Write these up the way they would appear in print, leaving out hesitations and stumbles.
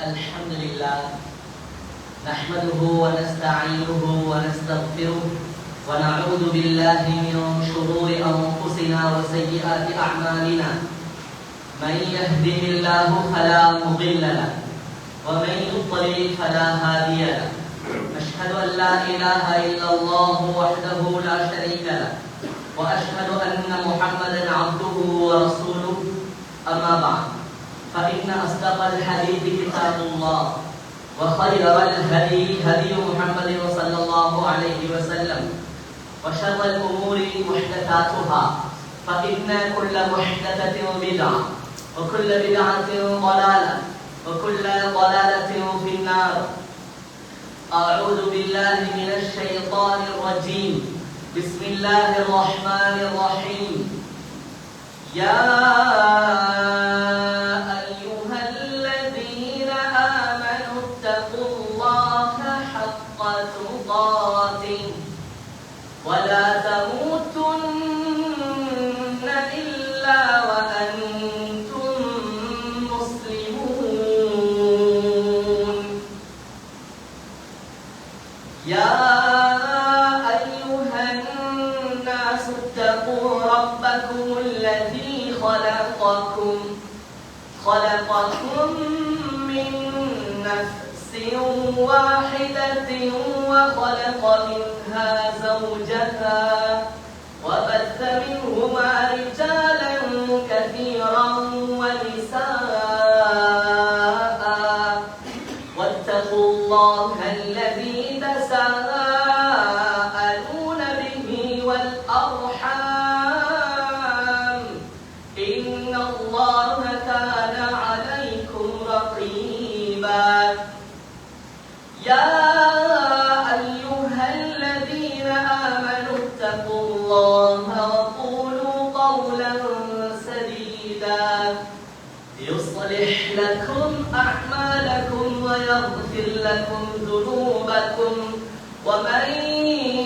الحمد لله نحمده ونستعينه ونستغفره ونعوذ بالله من شرور أنفسنا وسيئات أعمالنا من يهده الله فلا مضل له ومن يضلل فلا هادي له أشهد أن لا إله إلا الله وحده لا شريك له وأشهد أن محمدا عبده ورسوله أما بعد فإن أصدق الحديث كتاب الله وخير الهدي هدي محمد صلى الله عليه وسلم وشر الأمور محدثاتها فإن كل محدثة بدعة وكل بدعة ضلالة وكل ضلالة في النار. أعوذ بالله من الشيطان الرجيم. بسم الله الرحمن الرحيم. يا أيها الذين آمنوا اتقوا الله حق تقاته ولا تموتن إلا وأنتم مسلمون. يا أيها الناس اتقوا ربكم الذي خلقكم من نفس واحدة وخلق منها زوجها وبث منهما رجالا كثيرا ونساء واتقوا الله الذي تساءلون به والأرحام إن الله كان عليكم رقيبا. يا أيها الذين آمنوا اتقوا الله وقولوا قولا سديدا يصلح لكم أعمالكم ويغفر لكم ذنوبكم ومن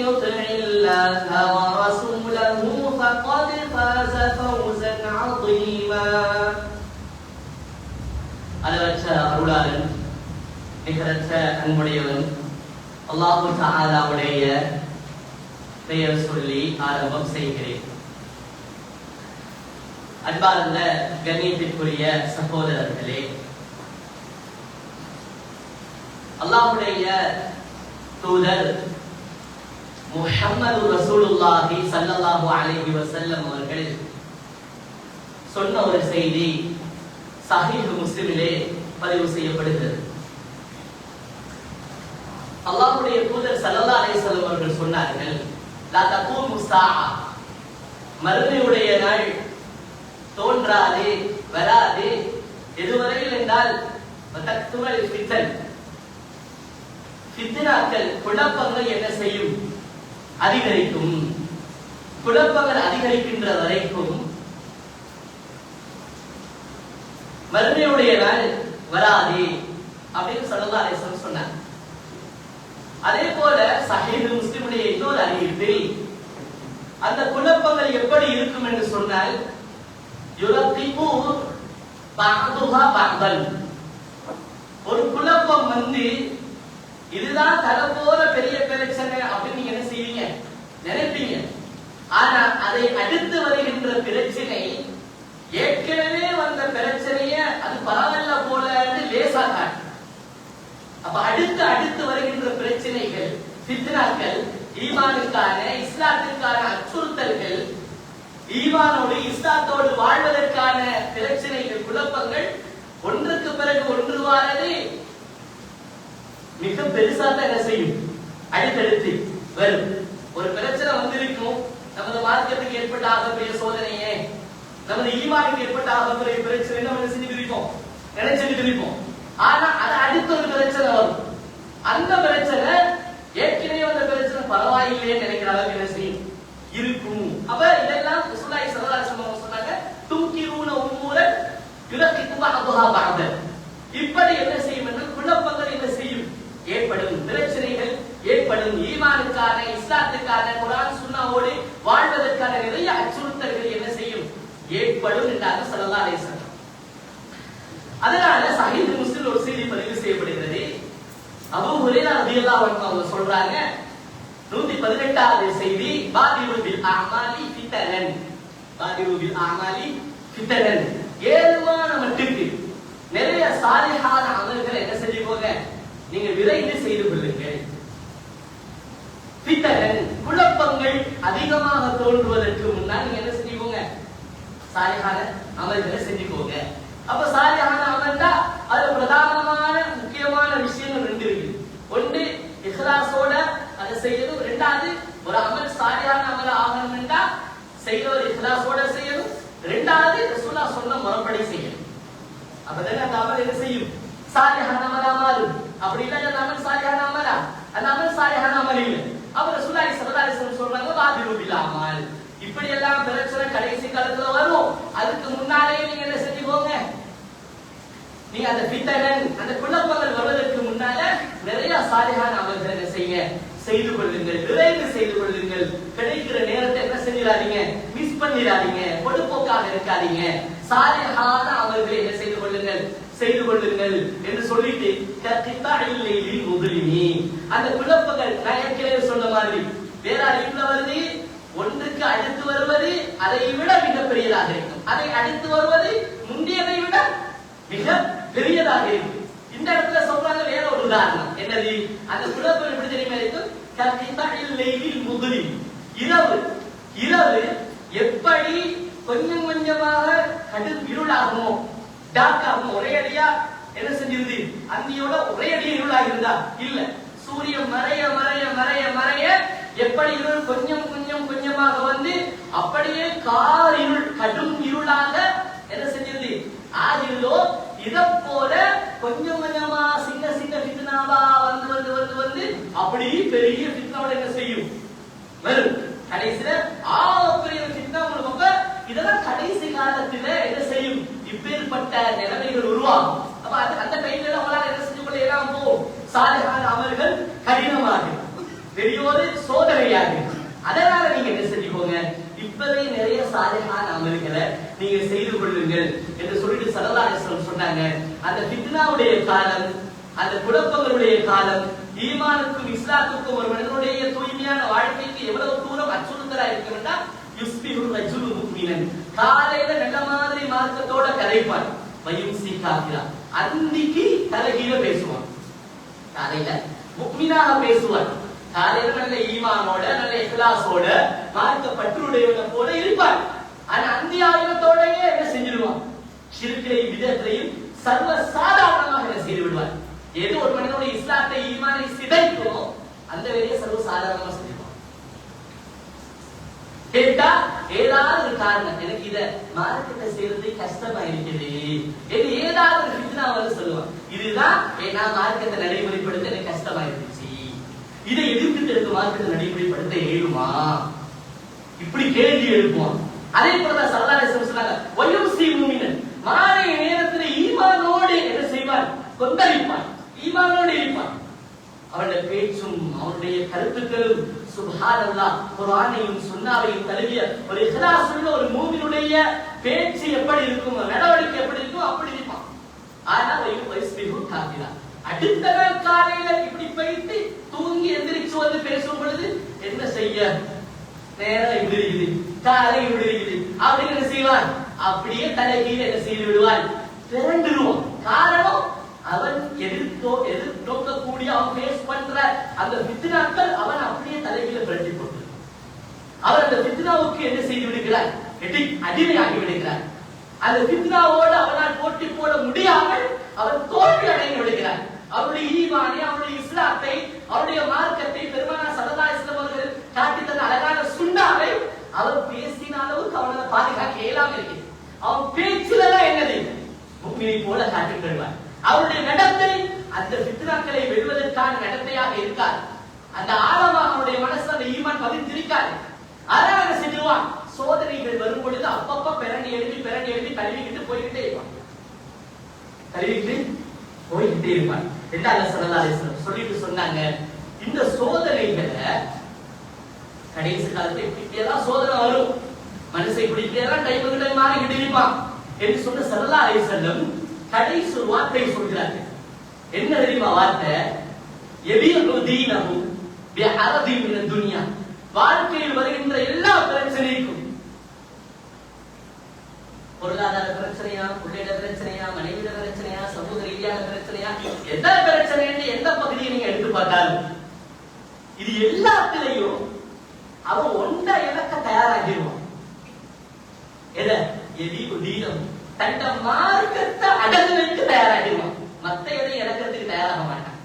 يطع الله ورسوله فقد فاز فوزا عظيما. அளவற்ற அருளாளன் நிகரற்ற அன்புடையவன் அல்லாஹ் தஆலாவுடைய பெயர் சொல்லி ஆரம்பம் செய்கிறேன். அன்பார்ந்த கண்ணியத்திற்குரிய சகோதரர்களே, அல்லாஹ்வுடைய தூதர் முஹம்மது ரசூலுல்லாஹி ஸல்லல்லாஹு அலைஹி வஸல்லம் அவர்கள் சொன்ன ஒரு செய்தி சஹீஹ் முஸ்லிமிலே பதிவு செய்யப்படுகிறது. அல்லாஹ்வுடைய தூதர் ஸல்லல்லாஹு அலைஹி வஸல்லம் அவர்கள் சொன்னார்கள், லா தகூமு ஸாஅ, மறுமையுடைய நாள் தோன்றாது வராது. எதுவரையில் என்றால் தக்துமல் ஃபித்தன், ஃபித்னாக்கள் குழப்பங்கள் என்ன செய்யும்? அதிகரிக்கும். குழப்பங்கள் அதிகரிக்கின்ற வரைக்கும் மறுமையுடைய நாள் வராது அப்படின்னு ஸல்லல்லாஹு அலைஹி வஸல்லம் சொன்னார். அதே போல சஹீஹ் முஸ்லிமுடைய இன்னொரு அறிவிப்பில் அந்த குழப்பங்கள் எப்படி இருக்கும் என்று சொன்னால், யுரத்திபு பஅதுஹா பஅதன், ஒரு குழப்பம் வந்து இதுதான் தரப்போற பெரிய பிரச்சனை அப்படின்னு நீங்க என்ன செய்வீங்க? நினைப்பீங்க. ஆனா அதை அடுத்து வருகின்ற பிரச்சனை ஏற்கனவே வந்த பிரச்சனைய அது பரவாயில்ல போலன்னு லேசா காட்டும். அப்ப அடுத்து வருகின்ற பிரச்சனைகள், ஃபித்னாக்கள், ஈமானுக்கான இஸ்லாத்திற்கான அச்சுறுத்தல்கள், ஈமானோடு இஸ்லாத்தோடு வாழ்வதற்கான பிரச்சனைகள், குழப்பங்கள் ஒன்றுக்கு பிறகு ஒன்று வாரது மிக பெருசா தான் என்ன செய்யும்? அடுத்தடுத்து வரும். ஒரு பிரச்சனை வந்திருக்கும், நமது மார்க்கத்துக்கு ஏற்பட்ட ஆகக்கூடிய சோதனையே, நமது ஈமானுக்கு ஏற்பட்ட ஆகக்கூடிய பிரச்சனை நம்ம செஞ்சுருப்போம், நினைச்சிட்டு இருப்போம். ஆனா அது அடுத்த ஒரு பிரச்சனை வரும். அந்த பிரச்சனை ஏற்கனவே வந்த பிரச்சனை பரவாயில்லையே நினைக்கிற அளவுக்கு என்ன செய்யும்? இருக்கும். அப்ப இதெல்லாம் ரசூலுல்லாஹி ஸல்லல்லாஹு அலைஹி வஸல்லம் சொன்னாங்க, தும்கிரூன உம்மூர யுலகித்து பஅதுஹா பஅதன். இப்படி என்ன செய்யும் என்றால் குழப்பங்கள் என்ன செய்யும்? ஏற்படும். பிரச்சனைகள் ஏற்படும். ஈமானுக்கான இஸ்லாத்துக்கான குர்ஆன் சுன்னவோடு வாழ்வதற்கான நிறைய அச்சுறுத்தல்கள் என்ன செய்யும்? ஏற்படும் என்றார் ஸல்லல்லாஹு அலைஹி வஸல்லம். அதனால சஹீஹ் முஸ்லிம் ஒரு செய்தி ரலியல்லாஹு அன்ஹு அவங்க சொல்றாங்க 118வது செய்தி பாதிரு பில் அமாலி ஃபிதனன். பாதிரு பில் அமாலி ஃபிதனன். ஏழுமான மட்டுக்கு நிறைய சாலிஹான அமல்களை என்ன செஞ்சுக்கோங்க, நீங்க விரைந்து செய்து கொள்ளுங்கள். ஃபிதனன் குழப்பங்கள் அதிகமாக தோன்றுவதற்கு முன்னால் நீங்க என்ன செஞ்சுக்கோங்க, சாலிஹான அமல்களை செஞ்சுக்கோங்க. அப்ப சாலிஹான அமல்னா அது பிரதானமான முக்கியமான விஷயங்கள் ரெண்டு இருக்கு. ஒன்று இஹ்லாஸோட அதை செய்யணும். ரெண்டாவது ஒரு அமல் சாலிஹான அமல் ஆகணும்னா செய்யறவர் இஹ்லாஸோட செய்யணும். ரெண்டாவது ரசூலுல்லாஹ் சொன்ன முறைப்படி செய்யணும். அப்பதான் அந்த அமல் என்ன செய்யும், சாலிஹான அமலா மாறும். அப்படி இல்ல அந்த அமல் சாலிஹான அமலா, அந்த அமல் சாலிஹான அமல் இல்லை. அப்ப ரசூலுல்லாஹி ஸல்லல்லாஹு அலைஹி வஸல்லம் சொல்றாங்க பாதிரு பில் அமால். இப்படி எல்லாம் பிரச்சனை கடைசி காலத்துல வரும். அதுக்கு முன்னாலே நீங்க என்ன செஞ்சுக்கோங்க, நீங்க அந்த ஃபிதனன் அந்த குழப்பங்கள் வருவதற்கு முன்னால நிறைய சாலிஹான அமல்களை செய்து கொள்ளுங்கள், விரைந்து செய்து கொள்ளுங்கள். கிடைக்கிற நேரத்தை என்ன செஞ்சிடாதீங்க, மிஸ் பண்ணிடாதீங்க, பொடுப்போக்காக இருக்காதீங்க. சாலிஹான அமல்களை என்ன செய்து கொள்ளுங்கள் என்று சொல்லிட்டு கத்திதாஇல்லைலில் முதுலிமி அந்த குழப்பங்கள் நான் ஏற்கனவே சொன்ன மாதிரி வேற அறிவுல வருது. ஒன்றுக்கு அடுத்து வருவது அதை விட மிக பெரியதாக இருக்கும், அதை அடுத்து வருவது முந்தையதை விட மிக பெரியதாக இருக்கு. இந்த இடத்துல சொல்றாங்க வேற ஒரு உதாரணம். என்னது அந்த குழப்பம் எப்படி தெரியுமா இருக்கும், கத்திதாஇல்லைலில் முதுலிமி இரவு எப்படி கொஞ்சம் கொஞ்சமாக கடும் இருளாகுமோ, டார்க்காகும், ஒரே அடியா என்ன செஞ்சிருது, அந்தியோட ஒரே அடியா இருளாக இருந்தா இல்ல, சூரியன் மறைய மறைய மறைய மறைய எப்படி இருள் கொஞ்சமாக வந்து அப்படியே கார் இருள் கடும் இருளாக என்ன செஞ்சிருது ஆகிருந்தோ, இத போல கொஞ்சம் கொஞ்சமா சின்ன ஃபித்னாவா வந்து அப்படி பெரிய ஃபித்னாவோட என்ன செய்யும் வரும். கடைசியில பெரிய ஃபித்னா உங்களுக்கு இதெல்லாம் கடைசி காலத்துல என்ன செய்யும், இப்பேற்பட்ட நிலைமைகள் உருவாகும். அப்ப அந்த டைம்ல உங்களால என்ன செஞ்சு கொள்ள எல்லாம் போகும், சாலிஹான அமல்கள் கடினமாகும், பெரியோரு சோதனையாகும். அதனால நீங்க என்ன செஞ்சுக்கோங்க, இப்பவே நிறைய சாலிஹான அமல்களை நீங்க செய்து கொள்ளுங்கள் என்று சொல்லிட்டு ஸல்லல்லாஹு அலைஹி வஸல்லம் சொன்னாங்க. அந்த ஃபித்னாவுடைய காலம், அந்த குழப்பங்களுடைய காலம் ஈமானுக்கும் இஸ்லாத்துக்கும் ஒரு மனிதனுடைய தூய்மையான வாழ்க்கைக்கு எவ்வளவு தூரம் அச்சுறுத்தலா இருக்குன்னா, யுஸ்பிஹுர் ரஜுலு முஃமினன் காலையில நல்ல மாதிரி மார்க்கத்தோட கதைப்பான், வயும்சி காஃபிரா அன்னிக்கு தலைகீழ பேசுவான். காலையில முஃமினாக பேசுவான், காலையில நல்ல ஈமானோட நல்ல இஹ்லாஸோட மார்க்க பற்றுடையவன போல இருப்பான். ஆனா அந்தியாயத்தோடயே என்ன செஞ்சிடுவான், ஷிர்கையும் விதத்தையும் சர்வ சாதாரணமாக என்ன செய்து விடுவான். ஏதோ ஒரு மனிதனுடைய இஸ்லாத்தை ஈமானை சிதைக்கும் அந்த வேலையை சர்வ சாதாரணமா செஞ்சிருவான். கேட்டா ஏதாவது ஒரு காரணம், எனக்கு இத மார்க்கத்தை செய்யறது கஷ்டமா இருக்குது, இது ஏதாவது ஒரு ஃபித்னா வந்து சொல்லுவான். இதுதான் நான் மார்க்கத்தை நடைமுறைப்படுத்த எனக்கு கஷ்டமா இருந்துச்சு, இதை எதிர்த்து எனக்கு மார்க்கத்தை நடைமுறைப்படுத்த இயலுமா, இப்படி கேள்வி எழுப்புவான். அதே போலதான் ஸல்லல்லாஹு அலைஹி வஸல்லம் சொன்னாங்க, வயும்சி முஃமினன் மாலை நேரத்தில் ஈமானோடு என்ன செய்வான், கொந்தளிப்பான், ஈமானோடு இருப்பான். அவனுடைய பேச்சும் அவனுடைய கருத்துக்களும் சுப்ஹானல்லாஹ் குர்ஆனையும் சுன்னாவையும் தழுவிய ஒரு இஹ்லாஸ் உள்ள ஒரு மூமினுடைய பேச்சு எப்படி இருக்கும், நடவடிக்கை எப்படி இருக்கும், அப்படி இருப்பான். ஆனா வயுஸ்பிஹு காஃபிரா அடுத்த நாள் காலையில இப்படி போயிட்டு தூங்கி எந்திரிச்சு வந்து பேசும் பொழுது என்ன செய்ய, நேரம் இப்படி இருக்குது, காலை இப்படி இருக்குது அப்படின்னு என்ன செய்வான், அப்படியே தலைகீழ என்ன செய்து விடுவான், திரண்டுருவான். காரணம் அவன் எதிர்நோக்கக்கூடிய அவன் பேஸ் பண்ற அந்த ஃபித்னாக்கள் அவன் அப்படியே தலைகீழ பிரட்டி போட்டு அவன் அந்த ஃபித்னாவுக்கு என்ன செய்து விடுகிறார், அடிமையாகி விடுகிறார். அந்த ஃபித்னாவோடு அவனால் போட்டி போட முடியாமல் அவன் தோல்வி அடைந்து விடுகிறார். அவருடைய ஈமானை, அவருடைய இஸ்லாத்தை, அவருடைய மார்க்கத்தை பெருமானார் ஸல்லல்லாஹு அலைஹி வஸல்லம் அவர்கள் காட்டி தந்த அழகான சுன்னாவை அவர் பேசின அளவுக்கு அவனை பாதுகாக்க இயலாம இருக்கு. அவன் பேச்சிலதான் என்னது முஃமினை போல காட்டிக் கொள்வார். அவருடைய நடத்தை அந்த ஃபித்னாக்களை வெல்வதற்கான நடத்தையாக இருக்காது. அந்த ஆழமாக அவருடைய மனசு அந்த ஈமான் பதிந்திருக்காது. அதனால என்ன செஞ்சுவான், சோதனைகள் வரும் பொழுது அப்பப்ப பிறண்டி எழுதி கழுவிக்கிட்டு போய்கிட்டே இருப்பான், சொல்லிட்டு சொன்னாங்க, இந்த சோதனைகளை கடைசி காலத்துல இப்படியெல்லாம் சோதனை வரும், மனுஷன் இப்படியெல்லாம் டைமுகளை மாறிக்கிட்டு இருப்பான் என்று சொன்ன ஸல்லல்லாஹு அலைஹி வஸல்லம் கடைசி வார்த்தை சொல்கிறார்கள். என்ன தெரியுமா வார்த்தை, யபீஉ தீனஹு பிஅரதி மினத் துன்யா. வாழ்க்கையில் வருகின்ற எல்லா பிரச்சனைக்கும், பொருளாதார பிரச்சனையா, பிள்ளைட பிரச்சனையா, மனைவிட பிரச்சனையா, சமூக ரீதியான பிரச்சனையா, எந்த பிரச்சனைன்னு எந்த பகுதியை நீங்க எடுத்து பார்த்தாலும் இது எல்லாத்திலையும் அவன் ஒன்றை இழக்க தயாராகிடுவான். எதை? யபீஉ தீனஹு, தன்ட மார்க்கத்தை அடகுவதற்கு தயாராகிடுவான். மத்த எதை இழக்கிறதுக்கு தயாராக மாட்டான்.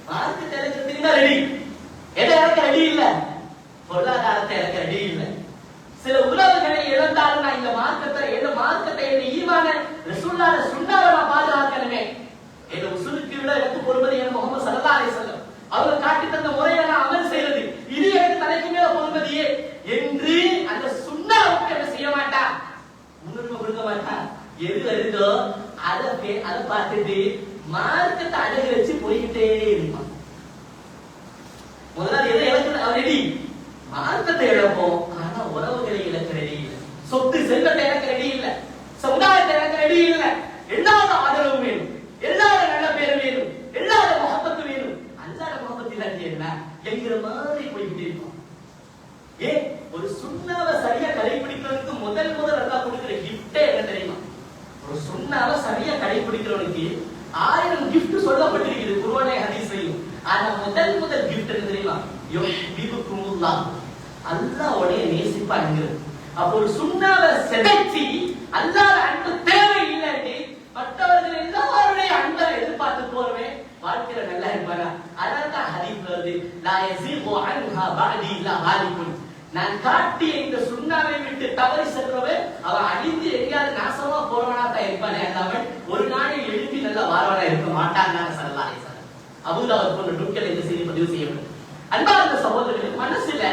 மார்க்கத்தை இழக்கிறதுக்கு தான் ரெடி. எதை இழக்க ரெடி இல்ல? பொருளாதாரத்தை இழக்க ரெடி இல்ல. சில உறவுகளை இழந்தாலும் நான் இந்த மார்க்கத்தை என் ஈமான ரசூலுல்லாஹ் சுன்னாவை நான் பாதுகாக்கணுமே, என் உசூலுக்கு விட எனக்கு பொறுமதி என் முஹம்மது ஸல்லல்லாஹு அலைஹி வஸல்லம் அவங்க காட்டி தந்த முறையை நான் அமல் செய்யறது, இது எனக்கு தலைக்கு மேல பொறுமதியே என்று அந்த சுன்னாவுக்கு என்ன செய்ய மாட்டான், முன்னுரிமை கொடுக்க மாட்டான். எது வருதோ அதை பார்த்துட்டு மார்க்கத்தை அடகு வச்சு போய்கிட்டே இருப்பான். முதல்ல எதை இழக்க ரெடி? மார்க்கத்தை இழப்போம், ஆனா உறவுகளை இழக்க ரெடி இல்லை, சொத்து செல்வத்தை இழக்க ரெடி இல்லை, சமுதாயத்தை இழக்க ரெடி இல்லை. எல்லாரோட ஆதரவு வேணும், எல்லாரோட நல்ல பேர் வேணும், எல்லாரோட முகப்பத்து வேணும். அல்லாத முகப்பத்தில் என்ன என்கிற மாதிரி போய்கிட்டே இருப்போம். ஏன்? ஒரு சுண்ணாவை சரியா கடைபிடிக்கிறதுக்கு முதல் அல்லாஹ் கொடுக்கிற கிஃப்டே என்ன தெரியுமா? ஒரு சுண்ணாவை சரியா கடைபிடிக்கிறவனுக்கு 1000 கிஃப்ட் சொல்லப்பட்டிருக்கிறது குர்ஆனே ஹதீஸ்லயும். ஆனா முதல் கிஃப்ட் என்ன தெரியுமா? யுஹிப்புகுமுல்லாஹ், அல்லாஹ் உடைய நேசிப்பாங்கிறது. அப்போ ஒரு சுண்ணாவை செதைச்சி அல்லாஹ்வுடைய அன்பு தேவை இல்லைன்னு மற்றவர்கள் எல்லாருடைய அன்பை எதிர்பார்த்து போறவே வாழ்க்கையில நல்லா இருப்பாங்க. அதான் ஹதீஸ் வருது, லா யஸீகு அன்ஹா பஅதி இல்லா ஹாலிகுன். நான் காட்டிய இந்த சுண்ணாவை விட்டு தவறி சென்றவன் அவன் அழிந்து எங்கேயாவது நாசமா போறவனா தான் இருப்பானே அல்லாமல் ஒரு நாளில் எழுப்பி நல்ல வாரவனா இருக்க மாட்டான். ஸல்லல்லாஹு அலைஹி வஸல்லம் அபூதாவூத் போன்ற நூல்கள் இந்த செய்தி பதிவு செய்யப்படும். அன்பார்ந்த சகோதரர்களே, மனசுல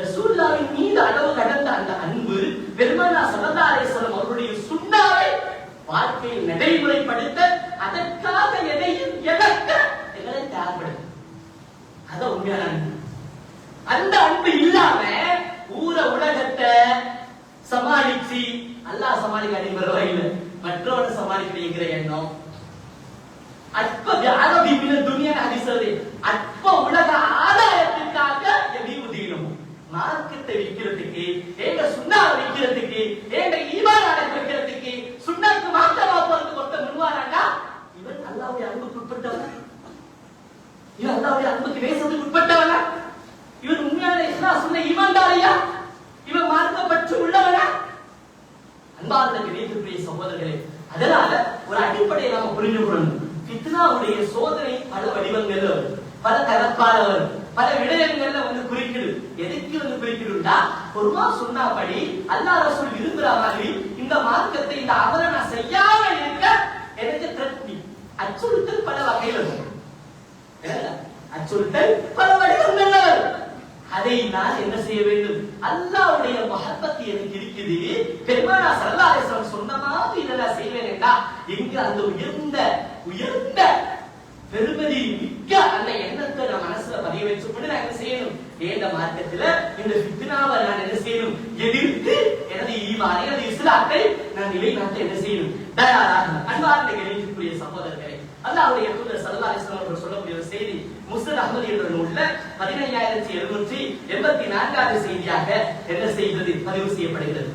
ரசூலுல்லாஹ்வின் மீது அளவு கடந்த அந்த அன்பு, பெருமானார் ஸல்லல்லாஹு அலைஹி வஸல்லம் அவருடைய சுண்ணாவை வாழ்க்கையில் நடைமுறைப்படுத்த, அதற்காக எதையும் இழக்க எங்களை தயார்படுத்தும். அதான் உண்மையான அன்பு. அந்த அன்பு இல்லாம ஊர உலகத்தை சமாளிச்சு அல்லாஹ் சமாளிக்க பரவாயில்லை, மற்றவரை சமாளிக்கிற எண்ணம் அற்ப வியாதி மின துன்யா ஹதீஸ்ல அற்ப உலக ஆதாயத்திற்காக யபீஉ தீனஹு, மார்க்கத்தை விற்கிறதுக்கு, ஏங்க சுன்னாவை விற்கிறதுக்கு, ஏங்க ஈமான் அடக்கிறதுக்கு, சுன்னாக்கு மாற்றமா போறதுக்கு ஒருத்தர் முன்வாராண்டா, இவன் அல்லாஹ்வுடைய அன்புக்கு உட்பட்டவன், இவன் அல்லாஹ்வுடைய அன்புக்கு நேசத்துக்கு உட்பட்டவனா, இவன் உண்மையான இஸ்லாம் சுன்ன ஈமான்தாரியா, இவன் மார்க்க பற்று உள்ளவனா? அன்பார்ந்த கணேசனுடைய சகோதரர்களே, அதனால ஒரு அடிப்படையை நாம புரிந்து கொள்ளணும். ஃபித்னாவுடைய சோதனை பல வடிவங்கள்ல வரும், பல தரப்பால வரும், பல விடயங்கள்ல குறிக்குது. எதுக்கு குறிக்குதுண்டா, ஒருமா சொன்னாபடி அல்லாஹ் ரசூல் விரும்புற மாதிரி இந்த மார்க்கத்தை, இந்த அமலை நான் செய்யாம இருக்க எனக்கு திருப்தி. அச்சுறுத்தல் பல வகையில வரும், அச்சுறுத்தல் பல வடிவங்கள்ல வரும். அதை நான் என்ன செய்ய வேண்டும்? அல்லாஹ்வுடைய முஹப்பத் எனக்கு இருக்குது, பெருமானார் ஸல்லல்லாஹு அலைஹி வஸல்லம் சொன்ன மாதிரி இதெல்லாம் செய்வேன் என்றா எங்க அந்த உயர்ந்த பெருமதி மிக்க அந்த எண்ணத்தை நான் மனசுல பதிய வச்சுக்கொண்டு நான் என்ன செய்யணும்? இந்த மார்க்கத்துல இந்த ஃபித்னாவை நான் என்ன செய்யணும்? எதிர்த்து எனது ஈமானை, எனது இஸ்லாத்தை நான் நிலைநாட்ட என்ன செய்யணும்? தயாராக. அன்பார்ந்த கணேசனுடைய சகோதரர்களே, அல்லாஹ்வுடைய தூதர் ஸல்லல்லாஹு அலைஹி வஸல்லம் அவர்கள் சொல்லக்கூடிய ஒரு செய்தி முஸ்னத் அஹ்மத் என்ற நூல்ல 15784வது செய்தியாக என்ன செய்கிறது? பதிவு செய்யப்படுகிறது.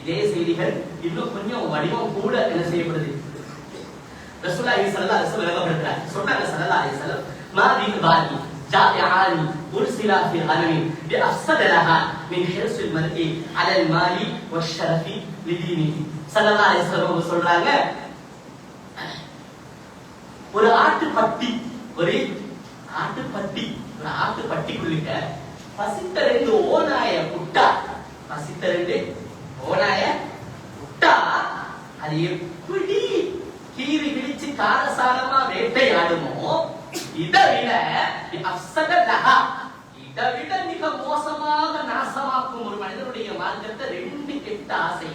இதே செய்திகள் இன்னும் கொஞ்சம் வடிவம் கூட என்ன செய்யப்படுது? ரசூலுல்லாஹி ஸல்லல்லாஹு அலைஹி வஸல்லம் விளக்கப்படுத்துறார். சொன்னாங்க ஸல்லல்லாஹு அலைஹி வஸல்லம், மாதீன் பாதி ஜாஇஆனி உர்சிலா ஃபி அலமி பி அஃஸதலஹா மின் ஹிர்ஸில் மர்இ அலல் மாலி வஷ்ஷரஃபி லிதீனிஹி. ஸல்லல்லாஹு அலைஹி வஸல்லம் சொல்றாங்க, ஒரு ஆட்டுப்பட்டிக்குள்ளிட்ட பசித்த 2 ஓநாய புட்டா, அது எப்படி கீறி விழிச்சு காரசாரமா வேட்டையாடுமோ, இதை விட மிக மோசமாக நாசமாக்கும் ஒரு மனிதனுடைய மார்க்கத்தை 2 கெட்ட ஆசை.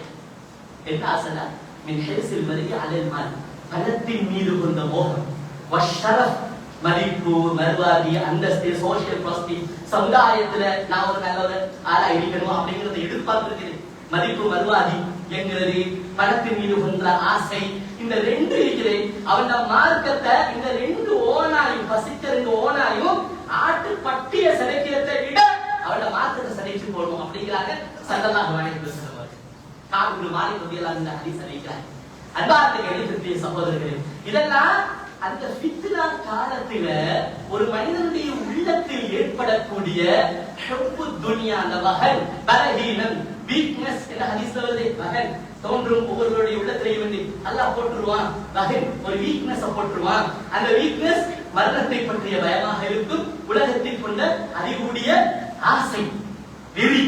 என்ன ஆசைனா, மின் ஹிர்ஸில் மர்இ அலல் மால், பணத்தின் மீது கொண்ட மோகம், வஷ்ஷரஃப் மதிப்பு, மர்வாதி, அந்தஸ்து, சோசியல் ப்ராஸ்பெரிட்டி, சமுதாயத்துல நான் ஒரு நல்ல ஒரு ஆளா இருக்கணும் அப்படிங்கறத எதிர்பார்க்கிறது, மதிப்பு மர்வாதி என்கிறது, பணத்தின் மீது கொண்ட ஆசை, இந்த ரெண்டு இருக்கிறேன் அவன் மார்க்கத்தை இந்த ரெண்டு ஓனாயும் பசித்த ரெண்டு ஓனாயும் ஆட்டு பட்டிய சிதைக்கிறதை விட அவனோட மார்க்கத்தை சிதைச்சு போடணும் அப்படிங்கிறாங்க ஸல்லல்லாஹு அலைஹி வஸல்லம். காபிர் மாலிக் ரலியல்லாஹு அன்ஹு ஹதீஸ் அறிவிக்கிறார். அன்பார்ந்த கணிதத்திய சகோதரர்களே, இதெல்லாம் அந்த ஃபித்னா காலத்துல ஒரு மனிதனுடைய உள்ளத்தில் ஏற்படக்கூடிய ஹுப்பு துன்யா, அந்த வஹன், பலஹீனம், வீக்னஸ் என்ற ஹதீஸ்ல வருது. வஹன் தோன்றும் ஒவ்வொருவருடைய உள்ளத்திலேயும் வந்து அல்லாஹ் போட்டுருவான். வஹன் ஒரு வீக்னஸ் போட்டுருவான். அந்த வீக்னஸ் மரணத்தை பற்றிய பயமாக இருக்கும். உலகத்தில் கொண்ட அதிகூடிய ஆசை, வெறி,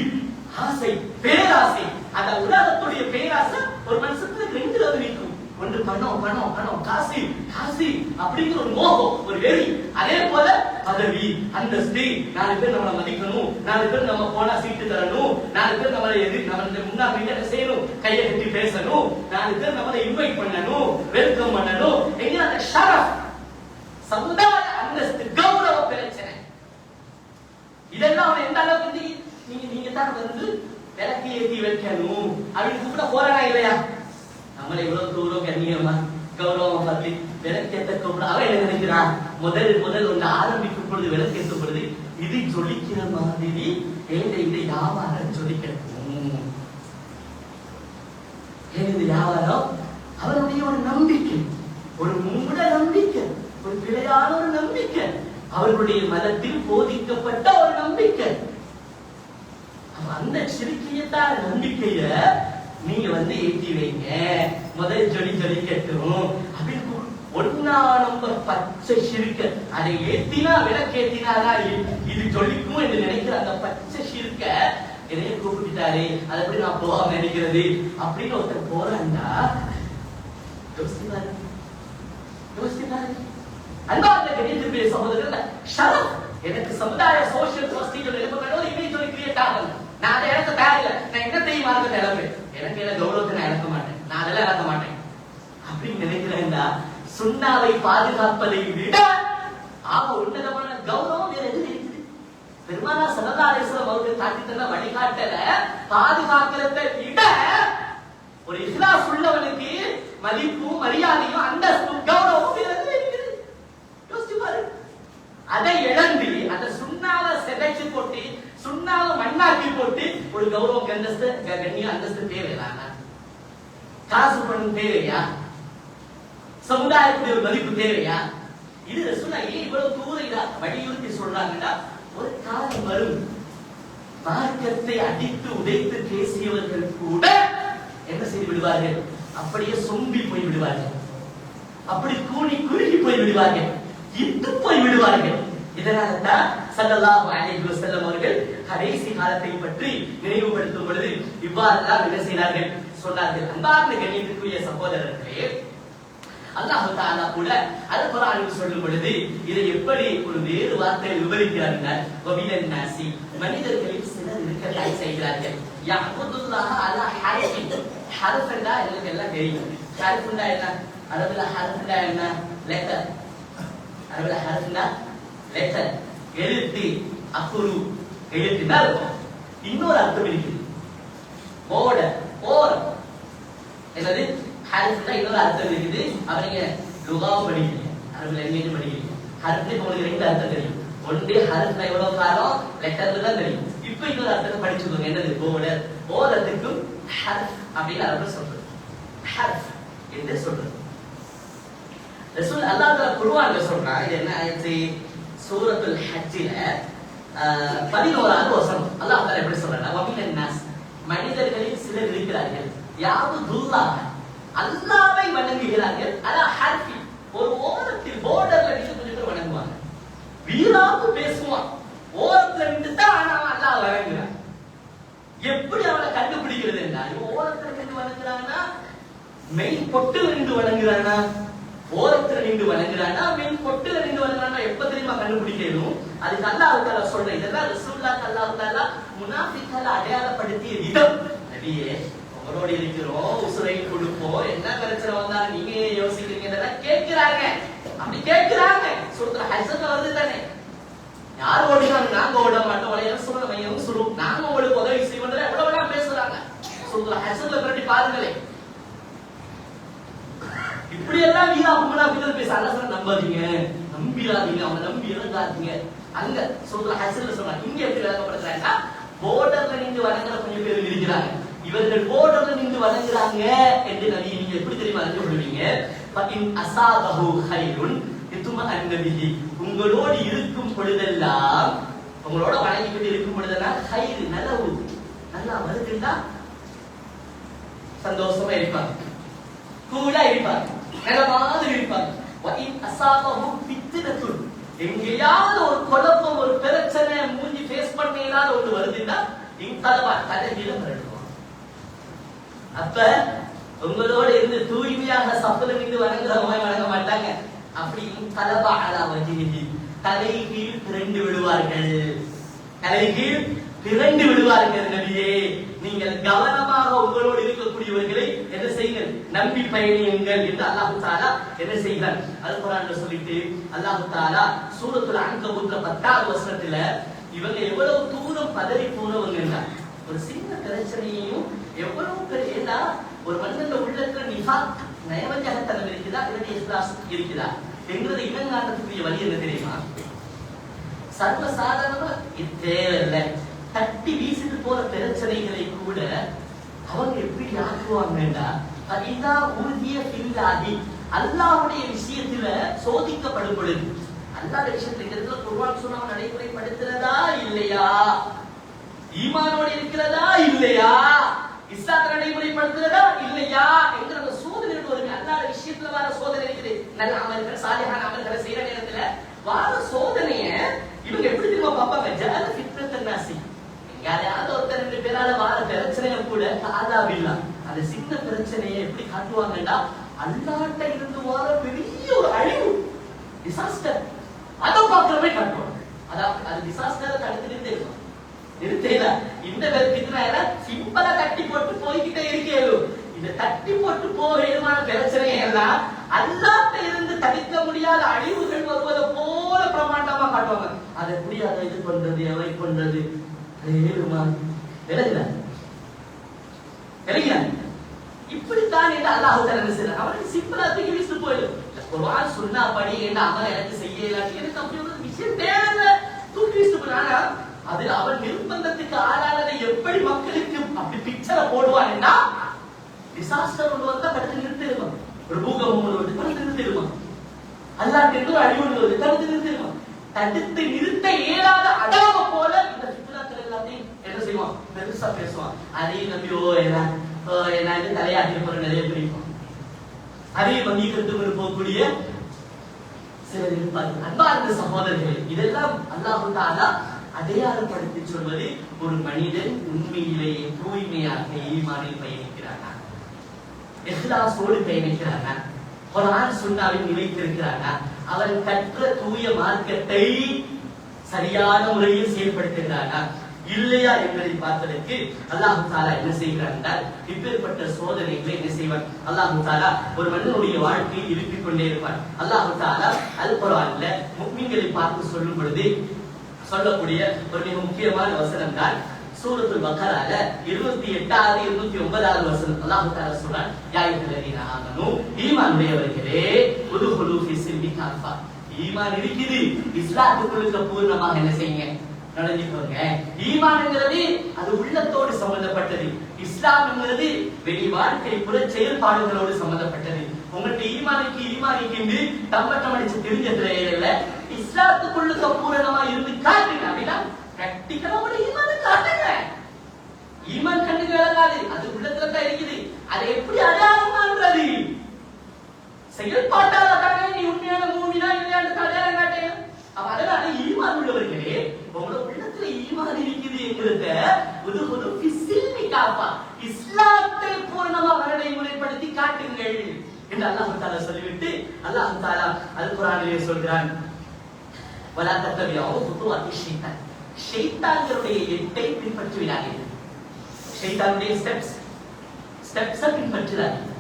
ஆசை, பேராசை, அந்த உலகத்துடைய பேராசை ஒரு மனுஷனுக்கு ரெண்டு லெவல் இருக்கும். ஒன்று பணம் பணம் பணம், காசு காசு அப்படிங்கிற ஒரு மோகம், ஒரு வெறி. அதே போல பதவி, அந்தஸ்து, 4 பேர் நம்மளை மதிக்கணும், 4 பேர் நம்ம போனா சீட்டு தரணும், 4 பேர் நம்மளை முன்னாடி என்ன செய்யணும், கையை கட்டி பேசணும், 4 பேர் நம்மளை இன்வைட் பண்ணணும், வெல்கம் பண்ணணும் என்கிற அந்த ஷரஃப், சமுதாய அந்தஸ்து, கௌரவ பிரச்சனை. இதெல்லாம் அவன் எந்த அளவுக்கு நீங்க தான் வந்து விளக்கு ஏற்றி வைக்கணும் அப்படின்னு கூட போறானா இல்லையா? நம்மளை இவ்வளவு தூரம் கண்ணியமா கௌரவமா பத்தி விளக்கேற்ற கூப்பிட அவன் என்ன நினைக்கிறான்? முதல் ஒன்று ஆரம்பிக்கும் பொழுது விளக்கேற்றும் பொழுது இது ஜொலிக்கிற மாதிரி இதை வியாபாரம் ஜொலிக்கணும். இந்த வியாபாரம் அவருடைய ஒரு நம்பிக்கை, ஒரு மூட நம்பிக்கை, ஒரு பிழையான ஒரு நம்பிக்கை, அவர்களுடைய மதத்தில் போதிக்கப்பட்ட ஒரு நம்பிக்கை. அந்த சிறுக்கியத்தான நம்பிக்கைய நீங்க வந்து ஏற்றி வைங்க, முதல் ஜொலிக்கட்டும் அப்படின்னு ஒன்னா நம்பர் பச்சை சிறுக்க அதை ஏத்தினா விளக்கேத்தினாதான் இது ஜொலிக்கும் என்று நினைக்கிற அந்த பச்சை சிறுக்க எதையே கூப்பிட்டாரு. அதை எப்படி நான் போகாம நினைக்கிறது அப்படின்னு ஒருத்தர் போறாண்டா யோசிப்பாரு. அன்பார்ந்த கணிதத்திற்குரிய சகோதரர்கள், ஷரஃப் எனக்கு சமுதாய சோசியல் ப்ரொசீஜர் எழுப்பணும், இமேஜ் ஒரு கிரியேட் ஆகணும். நான் அதை இழக்க தேவையில்லை. நான் என்ன தெரியும் மார்க்கத்தை இழப்பேன், எனக்கு என்ன கௌரவத்தை நான் இழக்க மாட்டேன், நான் அதெல்லாம் இழக்க மாட்டேன் அப்படின்னு நினைக்கிறேன்டா சுன்னாவை பாதுகாப்பதை விட உன்னதமான கௌரவம் வேற எது இருக்குது? பெருமானா ஸல்லல்லாஹு அலைஹி வஸல்லம் அவர்கள் காட்டி தந்த வழிகாட்டல பாதுகாக்கிறதை விட ஒரு இஹ்லாஸ் உள்ளவனுக்கு மதிப்பும் மரியாதையும் அந்தஸ்தும் கௌரவம் வேற எது இருக்குது? யோசிச்சு பாரு. அதை இழந்து அந்த சுண்ணால செதைச்சு போட்டு சுண்ணால மண்ணாக்கி போட்டு ஒரு கௌரவம் அந்தஸ்து கண்ணிய அந்தஸ்து தேவையில்லை. காசு பணம் தேவையா? சமுதாயத்துடைய ஒரு மதிப்பு தேவையா? இது ரசூலுல்லாஹ் ஏன் இவ்வளவு தூரம் இத வலியுறுத்தி சொல்றாங்கன்னா, ஒரு காலம் வரும் மார்க்கத்தை அடித்து உடைத்து பேசியவர்கள் கூட என்ன செய்து விடுவார்கள்? அப்படியே சொம்பி போய் விடுவார்கள், அப்படி கூனி குறுகி போய் விடுவார்கள், இட்டு போய் விடுவார்கள். இதனால்தான் ஸல்லல்லாஹு அலைஹி வஸல்லம் அவர்கள் கடைசி காலத்தை பற்றி நினைவுபடுத்தும் பொழுது இவ்வாறுதான் என்ன செய்தார்கள் சொன்னார்கள். அன்பார்ந்த கண்ணியத்திற்குரிய சகோதரர்களே, அல்லாஹ் தஆலா கூட அல் குர்ஆனில் சொல்லும் பொழுது இதை எப்படி ஒரு வேறு வார்த்தையில் விவரிக்கிறார்கள்? வபிலன் நாசி, மனிதர்களில் சிலர் இருக்கத்தான் செய்கிறார்கள், யஅபுதுல்லாஹ அலா ஹர்ஃபின். ஹர்ஃப்னா எனக்கு எல்லாம் தெரியும். ஹர்ஃப்னா என்ன? அரபுல ஹர்ஃப்னா என்ன? லெட்டர். அரபுல ஹர்ஃப்னா லெட்டர், எழுத்து. அக்குரு எழுத்துனா இருக்கும். இன்னொரு அர்த்தம் இருக்குது, ஓர்டர், ஓரம். என்னது? ஹர்ஃப்னா இன்னொரு அர்த்தம் இருக்குது. அவரீங்க லுகாவும் படிக்கிறீங்க, அரபு லாங்குவேஜ் படிக்கிறீங்க. ஹர்ஃப்னா உங்களுக்கு ரெண்டு அர்த்தம் தெரியும். ஒன்று ஹர்ஃப்னா எவ்வளவு காலம் லெட்டர்ல தான் தெரியும். இப்போ இன்னொரு அர்த்தத்தை படிச்சுக்கோங்க. என்னது? ஓர்டர். ஓரத்துக்கும் ஹர்ஃப் அப்படின்னு அரபுல சொல்றது, ஹர்ஃப் என்று சொல்றது. ரசூல் அல்லாஹ் தஆலா குர்ஆன்ல சொல்றான். இது என்ன ஆயத்து? சூரத்துல் ஹஜ்ஜில 11வது வசனம். அல்லாஹ் தஆலா எப்படி சொல்றானா, வமினன் நாஸ், மனிதர்களில் சிலர் இருக்கிறார்கள், யாபுதுல்லாஹ், அல்லாஹ்வை வணங்குகிறார்கள், அலா ஹர்ஃபி, ஒரு ஓரத்தில் போர்டர்ல நின்று கொஞ்சம் பேர் வணங்குவாங்க. வீராப்பு பேசுவான், ஓரத்துல நின்று தான் அல்லாஹ் வணங்குறான். எப்படி அவனை கண்டுபிடிக்கிறது என்றால், ஓரத்துல நின்று வணங்குறானா, மெயின் பொட்டுல நின்று வணங்குறானா, ஓரத்துல நின்று வணங்குறானா, மெயின் பொட்டுல நின்று வணங்குறானா, எப்ப தெரியுமா கண்டுபிடிக்கணும்? அதுக்கு அல்லாஹ் தஆலா சொல்ற இதெல்லாம் ரசூலுல்லாஹ் அல்லாஹ் தஆலா முனாஃபிக்களை அடையாளப்படுத்திய விதம். நபியே, உங்களோட இருக்கிறோம், உசுரை கொடுப்போம், என்ன பிரச்சனை வந்தாலும் நீங்க யோசிக்கிறீங்க கேட்கிறாங்க. அப்படி கேட்கிறாங்க. சூரத்துல் ஹஜ்ஜ்ல வருது தானே, யார் ஓடினாலும் நாங்க ஓட மாட்டோம், வளையம் சுருள மையம் சுரு, நாங்க உங்களுக்கு உதவி செய்வோம், எவ்வளவு பேசுறாங்க. சூரத்துல் ஹஜ்ஜ்ல பிரட்டி பாருங்களே, இப்படி எல்லாம் வீரா முனாஃபிகள் பேச அல்லாஹ் நம்பாதீங்க, நம்பிராதீங்க, அவனை நம்பி இறங்காதீங்க. அங்க சொல்ற ஹசன்ல சொல்றாங்க. இங்க எப்படி விளக்கப்படுறாங்கன்னா, போர்டர்ல நின்று வணங்குற கொஞ்சம் பேர் இருக்கிறாங்க. இவர்கள் போர்டர்ல நின்று வணங்குறாங்க என்று நபி நீங்க எப்படி தெரியுமா அறிந்து கொள்வீங்க? ஃபஇன் அஸாபஹு கைருன் இத்மஅன்ன பிஹி, உங்களோடு இருக்கும் பொழுதெல்லாம், உங்களோட வணங்கிட்டு இருக்கும் பொழுதெல்லாம் கைரு நலவு நல்லா வருதுன்னா சந்தோஷமா இருப்பாங்க, கூலா இருப்பாங்க, நல்ல மாதிரி இருப்பாங்க. வஇன் அஸாபஹு ஃபித்னத்துன், எங்கேயாவது ஒரு குழப்பம், ஒரு பிரச்சனை, மூஞ்சி ஃபேஸ் பண்ண இல்லாத ஒன்று வருதுன்னா இன்கலவா தலைகீழ மறந்துடுவாங்க. அப்ப உங்களோட இருந்து தூய்மையாக சப்பல மீது வணங்குறவங்க வணங்க மாட்டாங்க. அப்படி இன்கலவா அலா வஜ்ஹிஹி, தலைகீழ் திரண்டு விடுவார்கள், தலைகீழ் திரண்டு விடுவார்கள். நபியே, நீங்கள் கவனமாக உங்களோடு இருக்கக்கூடியவர்களை என்ன செய்யுங்கள், நம்பி பயணியுங்கள் என்று அல்லாஹ் தஆலா என்ன செய்கிறார்? அல் குர்ஆன்ல சொல்லிட்டு அல்லாஹ் தஆலா சூரத்துல் அன்கபூத்ல 10வது வசனத்துல இவங்க எவ்வளவு தூரம் பதறி போனவங்கன்னா, ஒரு சின்ன பிரச்சனையையும் எவ்வளவு பெரிய ஒரு மனிதன் உள்ளத்துல நிஃபாக் நயவஞ்சகத்தனம் இருக்குதா இல்லாட்டி இஹ்லாஸ் இருக்குதா என்கிறது இனங்காட்டத்துக்குரிய வழி என்ன தெரியுமா? சர்வ சாதாரணமா இது தேவையில்லை, தட்டி வீசிட்டு போற பிரச்சனைகளை கூட அவங்க எப்படி ஆக்குவாங்கன்னா, இதா உறுதிய பில்லாதி, அல்லாஹ்வுடைய விஷயத்துல சோதிக்கப்படும் பொழுது, அல்லாஹ்வுடைய விஷயத்துல குர்ஆன் சொன்னா நடைமுறைப்படுத்துறதா இல்லையா, ஈமானோடு இருக்கிறதா இல்லையா, இஸ்லாத்தை நடைமுறைப்படுத்துறதா இல்லையா என்கிற அந்த சோதனைகள் வருது. அல்லாஹ்வுடைய விஷயத்துல வர சோதனை இருக்குது. நல்ல அமல்கள், சாலிஹான அமல்களை செய்யற நேரத்துல வர சோதனைய இவங்க எப்படி தெரியுமா பார்ப்பாங்க? ஜஅல ஃபித்னத்தன் நாசி, யாரையாவது ஒருத்தர் ரெண்டு பேரால வார பிரச்சனைய கூட ஆதாபில்லா, அந்த சின்ன பிரச்சனையை எப்படி காட்டுவாங்கன்னா, அல்லாஹ்ட்ட இருந்து வர பெரிய ஒரு அழிவு, டிசாஸ்டர், அதை பார்க்கிறவே காட்டுவாங்க. அதாவது அது டிசாஸ்டரை தடுத்து நிறுத்திருக்கும், நிறுத்தல. இந்த பிரச்சனையில சிம்பிளா தட்டி போட்டு போய்கிட்டே இருக்கேன். இந்த தட்டி போட்டு போகிற பிரச்சனை எல்லாம் அல்லாஹ்ட்ட இருந்து தடுக்க முடியாத அழிவுகள் வருவதை போல பிரமாண்டமா காட்டுவாங்க. அதை எப்படி அதை இது பண்றது, எவை பண்றது, இப்படித்தான் என்று அல்லாஹ் தஆலா சொல்றார். அவனுக்கு சிம்பிளா தூக்கி வீசிட்டு போயிடும். குர்ஆன் சுன்னா படி என்ன அமல் எனக்கு செய்யலாம், எனக்கு அப்படி ஒரு விஷயம் தேவை, தூக்கி வீசிட்டு போறாங்க. அது அவன் நிர்பந்தத்துக்கு ஆளானதை எப்படி மக்களுக்கு அப்படி பிக்சரை போடுவான்னா, டிசாஸ்டர் ஒன்று வந்தா தடுத்து நிறுத்திடுவான், ஒரு பூகம்பம் ஒன்று வந்து தடுத்து நிறுத்திடுவான், அல்லாஹ்ட்ட ஒரு அழிவு ஒன்று வந்து தடுத்து நிறுத்திடுவான். தடுத்து நிறுத்த இயலாத அடாம போல இந்த ஃபித்னாக்கள் எல்லாத்தையும் என்ன செய்வான், பெருசா பேசுவான். அதையும் நம்பி என்ன தலையாட்டி போற நிறைய பிரிப்போம், அதையும் வங்கீகரித்து போகக்கூடிய சிலர் இருப்பார்கள். அன்பார்ந்த சகோதரர்களே, இதெல்லாம் அல்லாஹ் தஆலா அடையாளப்படுத்தி சொல்வது, ஒரு மனிதன் உண்மையிலேயே தூய்மையாக ஈமானில் பயணிக்கிறானா, இஹ்லாஸோடு பயணிக்கிறானா, குர்ஆன் சுன்னாவில் நிலைத்திருக்கிறானா, அவன் கற்ற தூய மார்க்கத்தை சரியான முறையில் செயல்படுத்துகிறானா இல்லையா என்பதை பார்ப்பதற்கு அல்லாஹ் தஆலா என்ன செய்கிறார் என்றால், இப்பேற்பட்ட சோதனைகளை என்ன செய்வார் அல்லாஹ் தஆலா ஒரு மனிதனுடைய வாழ்க்கையில் இருப்பிக் கொண்டே இருப்பார். அல்லாஹ் தஆலா அல் குர்ஆன்ல முஃமின்களை பார்த்து சொல்லும் பொழுது சொல்லக்கூடிய ஒரு மிக முக்கியமான வசனம் தான் சூரத்துல் பக்ரால 28வது 29வது வசனம். அல்லாஹ் தஆலா சொல்றான், யா அய்யுஹல்லதீன ஆமனூ, ஈமான் உடையவர்களே, உதுகுலு ஃபீ ஸில்மி காஃபா, ஈமான் இருக்குது, இஸ்லாத்துக்குள்ள பூர்ணமாக என்ன செய்யுங்க, நடந்துக்கோங்க. ஈமான்ங்கிறது அது உள்ளத்தோடு சம்பந்தப்பட்டது, இஸ்லாம்ங்கிறது வெளி வாழ்க்கை புற செயல்பாடுகளோடு சம்பந்தப்பட்டது. உங்கள்ட்ட ஈமானிக்கு தம்பட்டம் அடிச்சு தெரிஞ்சதுல இல்ல, இஸ்லாத்துக்குள்ள பூரணமா இருந்து காட்டுங்க. அப்படின்னா பிராக்டிகலா ஒரு ஈமானை காட்டுங்க. ஈமான் கண்ணுக்கு விளங்காது, அது உள்ளத்துல தான் இருக்குது. அதை எப்படி அடையாளம் பண்றது? செயல்பாட்டால தானே நீ உண்மையான மூமினா இல்லையான்னு அடையாளம் காட்டுங்க. அப்ப அதனால ஈமான் உள்ளவர்களே, உங்களோட உள்ளத்துல ஈமான் இருக்குது என்கிறத உதுகுலு ஃபீ ஸில்மி காஃபா, இஸ்லாத்தை பூரணமாக நடைமுறைப்படுத்தி காட்டுங்கள் என்று அல்லாஹ் தஆலா சொல்லிவிட்டு அல்லாஹ் தஆலா அல் குர்ஆனிலே சொல்கிறான், வலா தத்தபிஉ குதுவாத்தி ஷைத்தான், ஷைத்தானுடைய எட்டை பின்பற்றி விடாதீர்கள். ஷைத்தானுடைய ஸ்டெப்ஸ் பின்பற்றாதீர்கள்.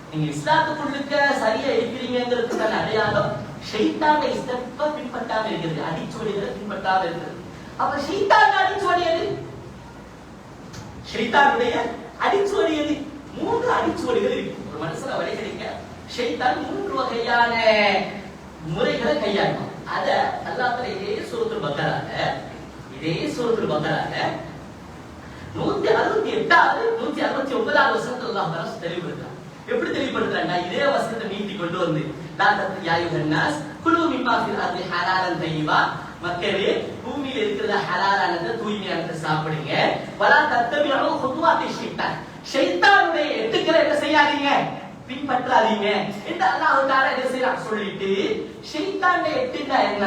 நீங்க இஸ்லாத்துக்குள்ளுக்க சரியா இருக்கிறீங்கிறதுக்கான அடையாளம் ஷைத்தானுடைய ஸ்டெப்பை பின்பற்றாம இருக்கிறது, அடிச்சுவடிகளை பின்பற்றாம இருக்கிறது. அப்ப ஷைத்தான் அடிச்சுவடி எது? ஷைத்தானுடைய அடிச்சுவடி எது? 3 அடிச்சுவடிகள் இருக்கு. ஒரு மனுஷனை வழிகெடுக்க ஷைத்தான் 3 வகையான முறைகளை கையாளும். அத அல்லாஹ் தஆலா இதே சூரத்துல் பக்கரால 168வது 169வது வசனத்துல அல்லாஹ் தஆலா தெளிவுபடுத்துறார். எப்படி தெளிவுபடுத்துறாங்க? இதே வசனத்தை நீட்டி கொண்டு வந்து லா தத்யா யுஹன்னாஸ் குலு மிம்மா ஃபில் அர்தி ஹலாலன் தய்யிபா, மக்களே பூமியில இருக்கிற ஹலாலானது தூய்மையானதை சாப்பிடுங்க. வலா தத்தபிஉ குதுவாத்தி ஷைத்தான், ஷைத்தானுடைய எட்டுக்களை என்ன செய்யாதீங்க, பின்பற்றாதீங்க என்று அல்லாஹ் தஆலா என்ன செய்றார் சொல்லிட்டு ஷைத்தானுடைய எட்டுன்னா என்ன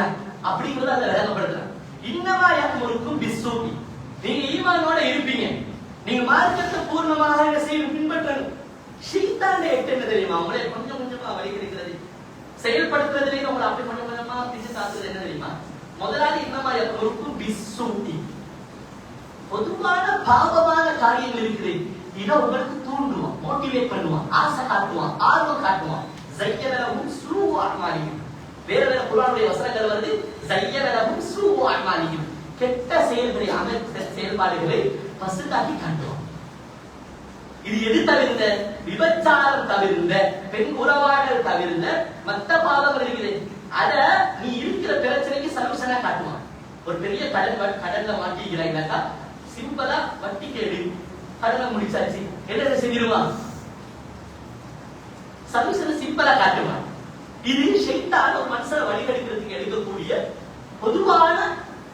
அப்படிங்கறத அத விளங்கப்படுத்துறார். இன்னமா யக்முருக்கும் பிஸ்ஸூகி, நீங்க ஈமானோட இருப்பீங்க, நீங்க மார்க்கத்தை பூர்ணமாக என்ன செய்யணும், பின்பற்றணும். ஷைத்தானுடைய எட்டு என்ன தெரியுமா? உங்களை கொஞ்சம் கொஞ்சமா வழி கிடைக்கிறது, செயல்படுத்துறதுலேயே உங்களை அப்படி கொஞ்சம் கொஞ்சமா பிடிச்சு தாக்குறது என்ன தெரியுமா? முதலாளி இன்னமா யக்முருக்கும் பிஸ்ஸூகி, பொதுவான பாவமான காரியங்கள் இருக்குது, இத உங்களுக்கு தூண்டுவான், மோட்டிவேட் பண்ணுவான், ஆசை காட்டுவான், ஆர்வம் காட்டுவான். ஜய்யனலஹும் ஸூஉ அஅமாலிஹிம், வேற குர்ஆனுடைய வசனங்கள் வருது ஜய்யனலஹும் ஸூஉ அஅமாலிஹிம், கெட்ட செயல்களை செயல்பாடுகளை பசுதாக்கி காட்டுவான். இது எது தவிர்ந்த, விபச்சாரம் தவிர்ந்த, பெண் உறவாடல் தவிர்ந்த மற்ற பாவங்கள் இருக்குது. அத நீ இருக்கிற பிரச்சனைக்கு சொல்யூஷனா காட்டுவான். ஒரு பெரிய கடல்ல மாட்டிக்கிறாங்கக்கா, சிம்பிளா வட்டி கேடு கடலை முடிச்சாச்சு, என்ன செஞ்சிருவான், சொல்யூஷன் சிம்பிளா காட்டுவான். இது ஷைத்தான் ஒரு மனுஷனை வழிகெடுக்கிறதுக்கு எடுக்கக்கூடிய பொதுவான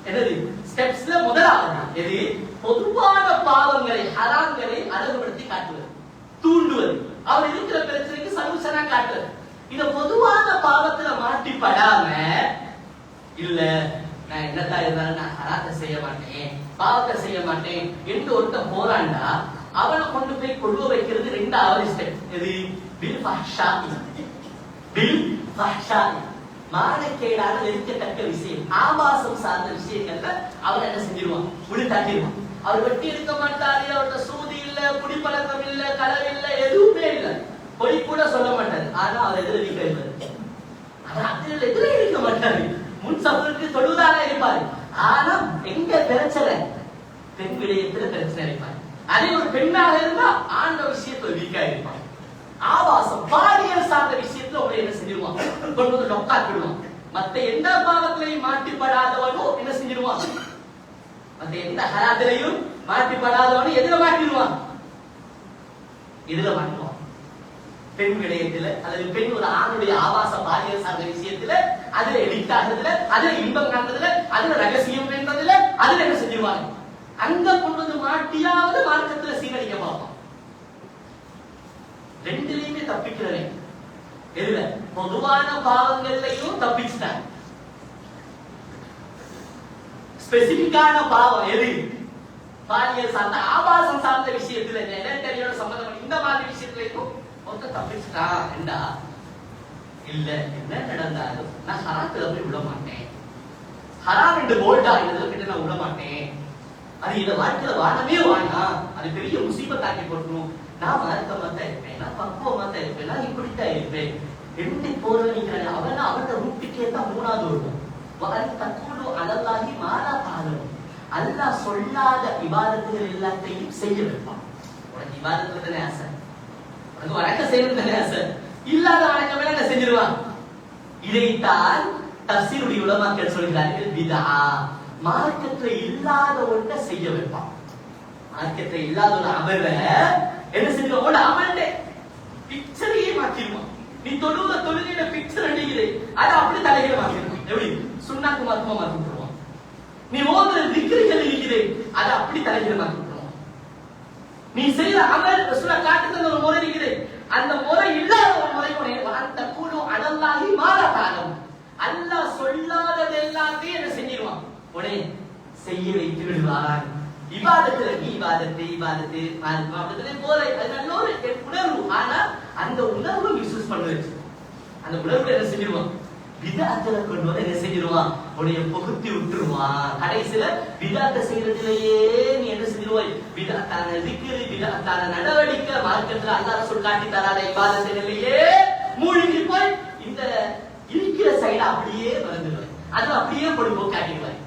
என்னது ஸ்டெப்ஸ்ல முதலாவது எது, பொதுவான பாவங்களை ஹராம்களை அழகுபடுத்தி காட்டுவது, தூண்டுவது, அவர் இருக்கிற பிரச்சனைக்கு சொல்யூஷனா காட்டுவது. இத பொதுவான பாவத்துல மாட்டிப்படாம இல்ல நான் என்னதான் இருந்தாலும் நான் ஹராத்தை செய்ய மாட்டேன், பாவத்தை செய்ய மாட்டேன் என்று ஒருத்தன் போராண்டா அவனை கொண்டு போய் கொண்டு வைக்கிறது 2வது ஸ்டெப். எது, பில் ஃபஹ்ஷாஇ, பில் ஃபஹ்ஷாஇ, மானக்கேடான வெறுக்கத்தக்க விஷயம், ஆபாசம் சார்ந்த விஷயங்கள்ல அவன் என்ன செஞ்சிருவான், விழுத்தாட்டிடுவான். அவர் வெட்டி எடுக்க மாட்டாரு, அவரோட சூதி இல்ல, குடிப்பழக்கம் இல்ல, களவு இல்ல, எதுவுமே இல்ல, பொய் கூட சொல்ல மாட்டாரு, ஆனா அவர் எதிர நிற்கிறாரு, அதில் எதிர இருக்க மாட்டாரு, முன் சபருக்கு தொழுதான இருப்பாரு. ஆனா எங்க பிரச்சனை, பெண் விடயத்துல பிரச்சனை இருப்பாரு. அதே ஒரு பெண்ணாக இருந்தா ஆண்ட விஷயத்துல வீக்கா இருப்பான். ஆபாசம் பாலியல் சார்ந்த விஷயத்துல உங்களை என்ன செஞ்சிருவான், கொண்டு வந்து நொக்காக்கிடுவான். மத்த எந்த பாவத்திலையும் மாட்டிப்படாதவனும் என்ன செஞ்சிருவான், மத்த எந்த ஹராத்திலையும் மாட்டிப்படாதவனும் எதுல மாட்டிடுவான், இதுல மாட்டுவான். பெண் விடயத்துல அல்லது பெண் ஒரு ஆணுடைய ஆபாச பாலியல் சார்ந்த விஷயத்துல அதுல எடிக்ட் ஆகுறதுல, அதுல இன்பம் காண்றதுல, அதுல ரகசியம் வேண்டதுல, அதுல என்ன செஞ்சிருவாங்க, அங்க கொண்டு வந்து மாட்டியாவது மார்க்கத்துல சீரழிக்க பார்ப்பான். ரெண்டுலயுமே தப்பிக்கிறேன். எதுல, பொதுவான பாவங்கள்லையும் தப்பிச்சுட்டாங்க. ஸ்பெசிபிக்கான பாவம் எது, பாலியல் சார்ந்த ஆபாசம் சார்ந்த விஷயத்துல, நிலத்தறியோட சம்பந்தம் இந்த மாதிரி விஷயத்துலையும் ஒருத்தர் தப்பிச்சுட்டான் என்றா, இல்ல என்ன நடந்தாலும் நான் ஹராத்துல போய் விட மாட்டேன், ஹராம் என்று போல்டா இதுல நான் விட மாட்டேன், அது இந்த வாழ்க்கையில வாழவே வேணாம், அது பெரிய முசீபத்தாக்கி போட்டணும், நான் மார்க்கமா தான் இருப்பேன், நான் பக்குவமா தான் இருப்பேன், நான் இப்படித்தான் இருப்பேன் எப்படி போறீங்க, அவனோட ரூட்டுக்கே தான் 3வது வருவோம். தக்குழு அலல்லாஹி மாலா தாலும், அல்லாஹ் சொல்லாத இபாதத்துகள் எல்லாத்தையும் செய்ய வைப்பான். உனக்கு இபாதத்துல தானே ஆசை, உனக்கு வணக்கம் செய்யறது தானே ஆசை, இல்லாத வணக்கம் வேணா என்ன செஞ்சிருவான். இதைத்தான் தஃசீருடைய உலமாக்கள் சொல்கிறார்கள், பிதா, மார்க்கத்துல இல்லாத ஒன்றை செய்ய வைப்பான். மார்க்கத்துல இல்லாத ஒரு அமர்வை என்ன செஞ்சிருவோம், அமர்ந்தே பிக்சரையே மாற்றிடுவான். நீ தொழுகையில பிக்சர் அடிக்குது, அதை அப்படி தலைகளை மாற்றிடுவான். எப்படி சுண்ணாக்கு மாத்தமா மாற்றி விட்டுருவான். நீ ஓதுற திக்ருகள் இருக்குது, அதை அப்படி தலைகளை மாற்றி விட்டுருவான். நீ செய்யற அமல் ரசூலா காட்டுறது ஒரு முறை இருக்குது, அந்த முறை இல்லாத ஒரு முறை அந்த கூடு அடல்லாகி மாறாதாலும் அல்லாஹ் சொல்லாதது எல்லாத்தையும் என்ன செஞ்சிருவான், உடனே செய்ய வைத்து விடுவான். இபாதத்துல நீ இபாதத்து மார்க்கத்துல போற அது நல்ல ஒரு உணர்வு, ஆனா அந்த உணர்வை மிஸ்யூஸ் பண்ணுது. அந்த உணர்வு என்ன செஞ்சிருவான், விதாத்துல கொண்டு வந்து என்ன செஞ்சிருவான், உடைய புகுத்தி விட்டுருவான். கடைசியில விதாத்தை செய்யறதுலயே நீ என்ன செஞ்சிருவாய், விதாத்தான திக்ரு, விதாத்தான நடவடிக்கை, மார்க்கத்துல அல்லாஹ் ரசூல் காட்டி தராத இபாதத்திலேயே மூழ்கி போய் இந்த இருக்கிற சைட அப்படியே மறந்துடுவாய், அது அப்படியே பொழுது காட்டிடுவாய்.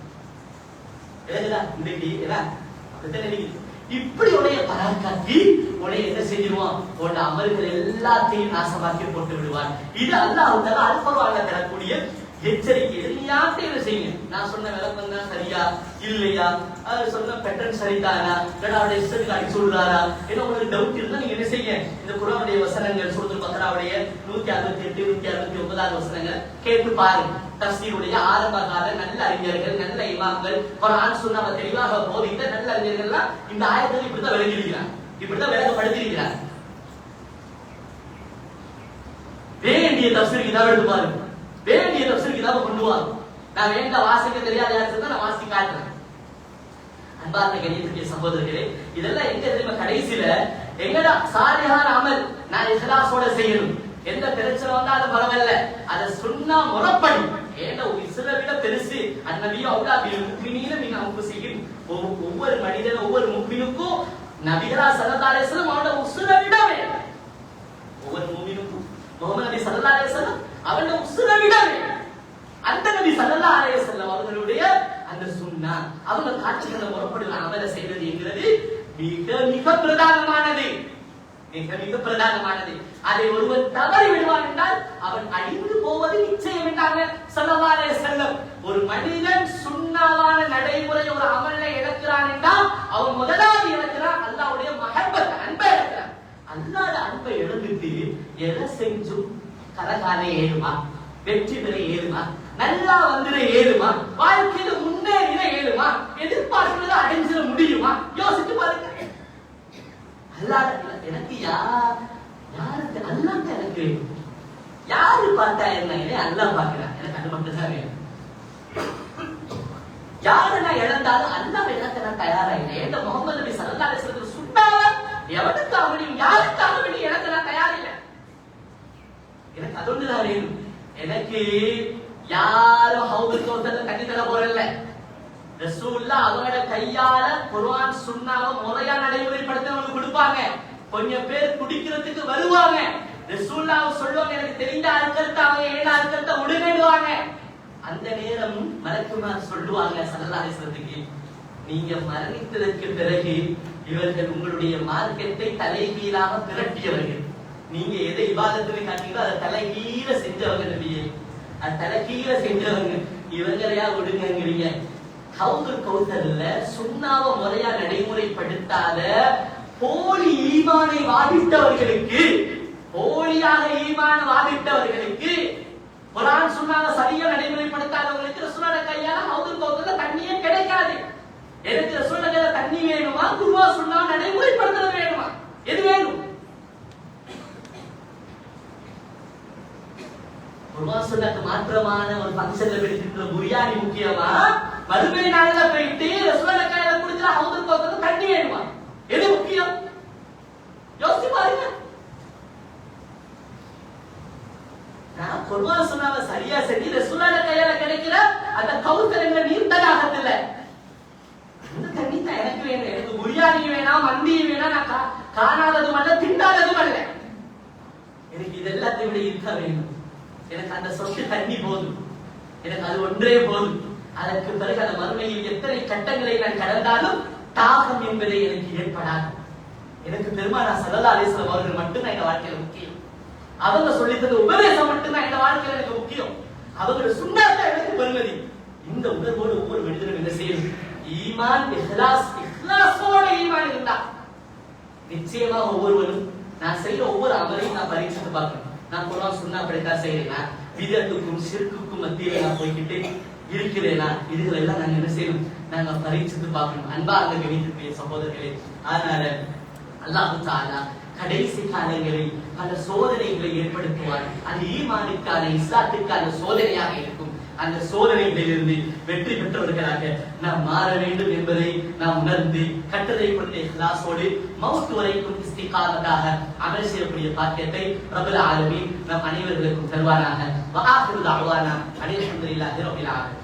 இன்னைக்கு இப்படி உடைய பராக்காக்கி உன்னை என்ன செஞ்சிருவான், உன் அமல்கள் எல்லாத்தையும் நாசமாக்கி போட்டு விடுவான். இது அல்லாஹ் அல்குர்ஆன்ல தரக்கூடிய எச்சரிக்கை. எதையாவது என்ன செய்யுங்க, நான் சொன்ன விளக்கம் தான் சரியா இல்லையா, சொன்ன பேட்டர்ன் சரிதானா, அவருடைய இஷ்டத்துக்கு அடிச்சு சொல்றாரா, ஏன்னா உங்களுக்கு டவுட் இருந்தா நீங்க என்ன செய்யுங்க, இந்த குர்ஆனுடைய வசனங்கள் சூரத்துல் பக்ராவுடைய 168 169 வசனங்கள் கேட்டு பாருங்க. தஃசீருடைய ஆரம்ப கால நல்ல அறிஞர்கள், நல்ல இமாம்கள், குர்ஆன் சுன்னாவை தெளிவாக போதித்த நல்ல அறிஞர்கள்லாம் இந்த ஆயத்தை இப்படிதான் விளங்கியிருக்கிறாங்க, இப்படிதான் விளக்கப்படுத்தியிருக்கிறாங்க. வேண்டிய தஃசீர் கிதாப் எடுத்து பாருங்க, வேண்டிய தஃசீர் கிதாபை கொண்டு வாங்க. நான் வேண்ட வாசிக்க தெரியாத யாருன்னா நான் வாசி காட்டுறேன். அன்பார்ந்த கணியத்துடைய சகோதரர்களே, இதெல்லாம் எங்க தெரியுமா, கடைசியில எங்கடா சாலிஹான அமல் நான் இஹ்லாஸோட செய்யணும், எந்த பிரச்சனை வந்தாலும் பரவாயில்ல, அத சுன்னா முறைப்படி ஏன்னா இஸ்ர விட பெருசு அந்நபியோ அவுலாபில் முக்மினீன மின் அன்ஃபுஸிஹிம். ஒவ்வொரு மனிதன் ஒவ்வொரு முக்மினுக்கும் நபிகளா ஸல்லல்லாஹு அலைஹி வஸல்லம் அவனோட உஸ்ர விட வேணும். ஒவ்வொரு முஃமினுக்கும் முஹம்மது நபி ஸல்லல்லாஹு அலைஹி வஸல்லம் அவனோட உஸ்ர விட வேணும். அந்த நபி ஸல்லல்லாஹு அலைஹி வஸல்லம் அவர்களுடைய அந்த சுன்னா அவங்க காட்சிகளை முறைப்படி அமல செய்வது என்கிறது மிக மிக பிரதானமானது, மிக மிக பிரதானமானது. அதை ஒருவன் தவறி விடுவான் என்றால் அவன் அழிந்து போவது நிச்சயம் என்றாங்க ஸல்லல்லாஹு அலைஹி வஸல்லம். ஒரு மனிதன் சுன்னாவான நடைமுறை ஒரு அமல்ல இழக்கிறான் என்றால் அவன் முதலாவது இழக்கிறான் அல்லாஹ்வுடைய மஹப்பத், அன்பை இழக்கிறான். அல்லாஹ்வுடைய அன்பை இழந்துட்டு எதை செஞ்சும் கலகால ஏழுமா, வெற்றி பெற ஏழுமா, நல்லா வந்துட ஏழுமா, வாழ்க்கையில முன்னேறிட ஏழுமா, எதிர்பார்க்கிறத அடைஞ்சிட முடியுமா, யோசிச்சு பாருங்க. அல்லாஹ் எனக்கு யாருக்கு அல்லாஹ் எனக்கு யாரு பார்த்தா என்ன, அல்லாஹ் பார்க்கிறான், எனக்கு அது மட்டும் தான் வேணும். யாரு நான் இழந்தாலும் அல்லாஹ் எனக்கு நான் தயாராகிறேன். ஏன்னா முஹம்மது நபி ஸல்லல்லாஹு அலைஹி வஸல்லம் சொன்னாங்க, எவனுக்காக வேணும் யாருக்காக வேணும் எனக்கு நான் தயார் இல்லை, எனக்கு அது ஒன்றுதான் வேணும். எனக்கு யாரும் ஹவுதுல் கௌசர்ல தண்ணி தர போறல்ல, ரசூலுல்லாஹ் அவரோட கையால குர்ஆன் சுன்னாவை முறையா நடைமுறைப்படுத்தவங்க கொடுப்பாங்க. கொஞ்சம் பேர் குடிக்கிறதுக்கு வருவாங்க, ரசூலுல்லாஹ் சொல்லுவாங்க எனக்கு தெரிந்த ஆட்கள் தான், அவங்க 7 ஆட்கள் தான் உடனேடுவாங்க. அந்த நேரம் மலக்குமார் சொல்லுவாங்க ஸல்லல்லாஹு அலைஹி வஸல்லத்துக்கு, நீங்க மரணித்ததற்கு பிறகு இவர்கள் உங்களுடைய மார்க்கத்தை தலைகீழாக திரட்டியவர்கள், நீங்க எதை இபாதத்துன்னு காட்டீங்களோ அதை தலைகீழ செஞ்சவங்க நபியே, அது தலைகீழ செஞ்சவங்க, இவங்களையா விடுங்கிறீங்க. ஹவுதுல் கௌசர்ல சுன்னாவை முறையா நடைமுறைப்படுத்தாத போலி ஈமானை வாதிட்டவர்களுக்கு, போலியாக ஈமான வாதிட்டவர்களுக்கு, குர்ஆன் சுன்னாவை சரியா நடைமுறைப்படுத்தாதவங்களுக்கு ரசூலுல்லாஹ் கையால ஹவுதுல் கௌசர்ல தண்ணியே கிடைக்காது. எனக்கு ரசூலுல்லாஹ் கையால தண்ணி வேணுமா, குர்ஆன் சுன்னாவை நடைமுறைப்படுத்துறது வேணுமா, எது வேணும்? குர்ஆன் சுன்னத்துக்கு மாற்றமான ஒரு ஃபங்க்ஷன்ல வெடிக்கிற பிரியாணி முக்கியமா, மறுமை நாள்ல போயிட்டு ரசூலுல்லாஹ் கையால குடிச்சா ஹவுதுல் கௌசர்ல தண்ணி வேணுமா, எது முக்கியம்? யோசிச்சு பாருங்க. நான் குர்ஆன் சுன்னாவை சரியா செஞ்சு ரசூலுல்லாஹ் கையால கிடைக்கிற அந்த கௌசர் என்ற நீர் தடாகத்துல அந்த தண்ணி தான் எனக்கு வேணும். எனக்கு பிரியாணி வேணாம், மந்தி வேணாம், நான் காணாததும் அல்ல திண்டாததும் அல்ல, எனக்கு இது எல்லாத்தையும் விட இருக்க வேணும். எனக்கு அந்த சொட்டு தண்ணி போதும், எனக்கு அது ஒன்றே போதும். அதற்கு பிறகு அந்த மறுமையில் எத்தனை கட்டங்களை நான் கடந்தாலும் தாகம் என்பதை எனக்கு ஏற்படாது. எனக்கு பெருமானார் ஸல்லல்லாஹு அலைஹி வஸல்லம் அவர்கள் மட்டும்தான் எங்க வாழ்க்கையில முக்கியம். அவங்க சொல்லித்தந்த உபதேசம் மட்டும்தான் எங்க வாழ்க்கையில எனக்கு முக்கியம். அவங்களோட சுன்னத்தை எனக்கு பெருமதி. இந்த உணர்வோடு ஒவ்வொரு மனிதனும் என்ன செய்யணும்? ஈமான் இஹ்லாஸ், இஹ்லாஸோட ஈமான் இருந்தா நிச்சயமா ஒவ்வொருவரும் நான் செய்யற ஒவ்வொரு அமலையும் நான் பரீட்சித்து பார்க்கணும். நான் குர்ஆன் சுன்னா படித்தா செய்யறேனா, விதத்துக்கும் ஷிர்க்குக்கும் மத்தியில நான் போய்கிட்டு இருக்கிறேனா, இதுகள் எல்லாம் நாங்க என்ன செய்யணும்? நாங்க பரீட்சித்து பார்க்கணும். அன்பார்ந்த கணிதத்துடைய சகோதரர்களே, அதனால அல்லாஹ் தஆலா கடைசி காலங்களில் பல சோதனைகளை ஏற்படுத்துவார். அது ஈமானுக்கான இஸ்லாத்துக்கான சோதனையாக இருக்கும். அந்த சோதனைகளிலிருந்து வெற்றி பெற்றவர்களாக நாம் மாற வேண்டும் என்பதை நாம் உணர்ந்து கட்டளை கொண்ட இஹ்லாஸோடு மௌத் வரைக்கும் இஸ்திகாமத்தாக அமல் செய்யக்கூடிய பாக்கியத்தை ரப்பல் ஆலமீன் நம் அனைவர்களுக்கும் தருவானாக. வ ஆகிரு தஅவானா அல்ஹம்துலில்லாஹி ரப்பில் ஆலமீன்.